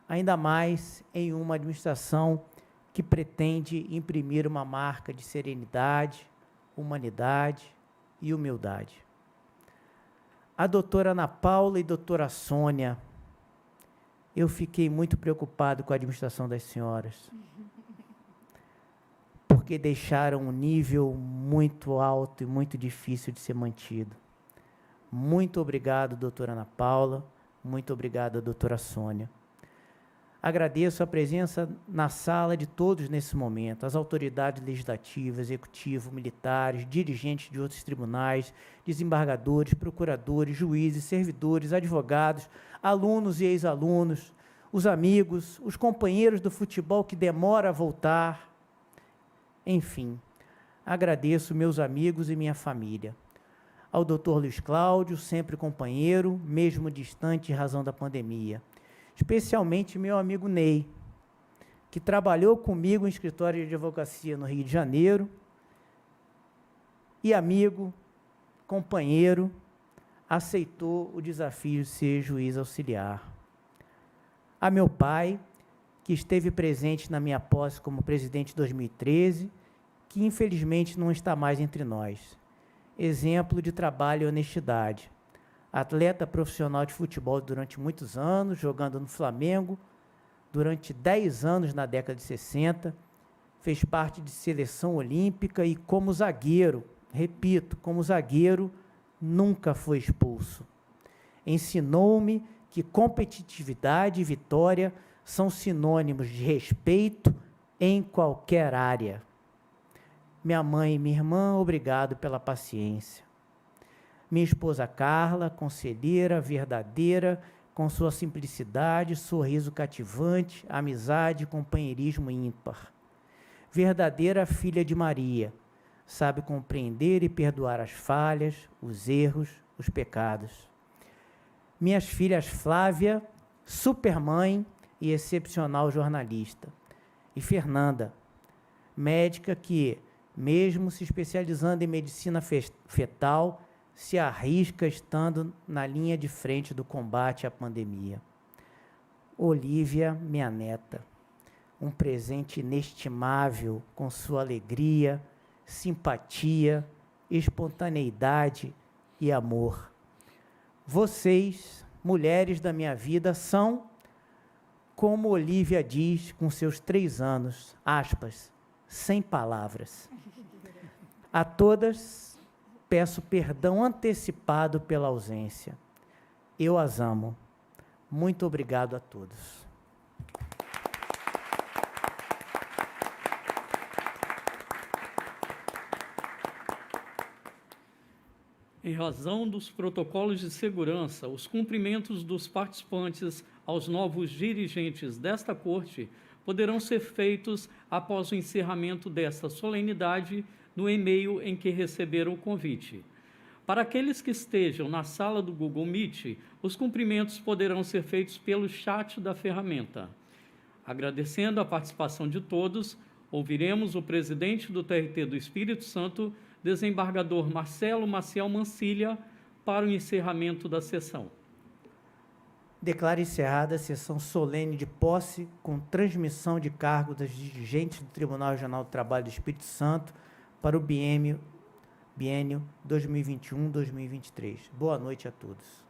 Ainda mais em uma administração que pretende imprimir uma marca de serenidade, humanidade e humildade. A doutora Ana Paula e doutora Sônia, eu fiquei muito preocupado com a administração das senhoras, porque deixaram um nível muito alto e muito difícil de ser mantido. Muito obrigado, doutora Ana Paula, muito obrigado, doutora Sônia. Agradeço a presença na sala de todos nesse momento, as autoridades legislativas, executivo, militares, dirigentes de outros tribunais, desembargadores, procuradores, juízes, servidores, advogados, alunos e ex-alunos, os amigos, os companheiros do futebol que demora a voltar. Enfim, agradeço meus amigos e minha família. Ao doutor Luiz Cláudio, sempre companheiro, mesmo distante em razão da pandemia. Especialmente meu amigo Ney, que trabalhou comigo em escritório de advocacia no Rio de Janeiro, e amigo, companheiro, aceitou o desafio de ser juiz auxiliar. A meu pai, que esteve presente na minha posse como presidente em 2013, que infelizmente não está mais entre nós. Exemplo de trabalho e honestidade. Atleta profissional de futebol durante muitos anos, jogando no Flamengo, durante 10 anos na década de 60, fez parte de seleção olímpica e como zagueiro, repito, como zagueiro, nunca foi expulso. Ensinou-me que competitividade e vitória são sinônimos de respeito em qualquer área. Minha mãe e minha irmã, obrigado pela paciência. Minha esposa Carla, conselheira, verdadeira, com sua simplicidade, sorriso cativante, amizade e companheirismo ímpar. Verdadeira filha de Maria, sabe compreender e perdoar as falhas, os erros, os pecados. minhas filhas Flávia, supermãe e excepcional jornalista, e Fernanda, médica que, mesmo se especializando em medicina fetal, se arrisca estando na linha de frente do combate à pandemia. Olívia, minha neta, um presente inestimável com sua alegria, simpatia, espontaneidade e amor. Vocês, mulheres da minha vida, são, como Olívia diz com seus 3 anos, aspas, sem palavras. A todas, peço perdão antecipado pela ausência. Eu as amo. Muito obrigado a todos. Em razão dos protocolos de segurança, os cumprimentos dos participantes aos novos dirigentes desta Corte poderão ser feitos após o encerramento desta solenidade no e-mail em que receberam o convite. Para aqueles que estejam na sala do Google Meet, os cumprimentos poderão ser feitos pelo chat da ferramenta. Agradecendo a participação de todos, ouviremos o presidente do TRT do Espírito Santo, desembargador Marcelo Maciel Mancilha, para o encerramento da sessão. Declaro encerrada a sessão solene de posse com transmissão de cargo das dirigentes do Tribunal Regional do Trabalho do Espírito Santo para o biênio 2021-2023. Boa noite a todos.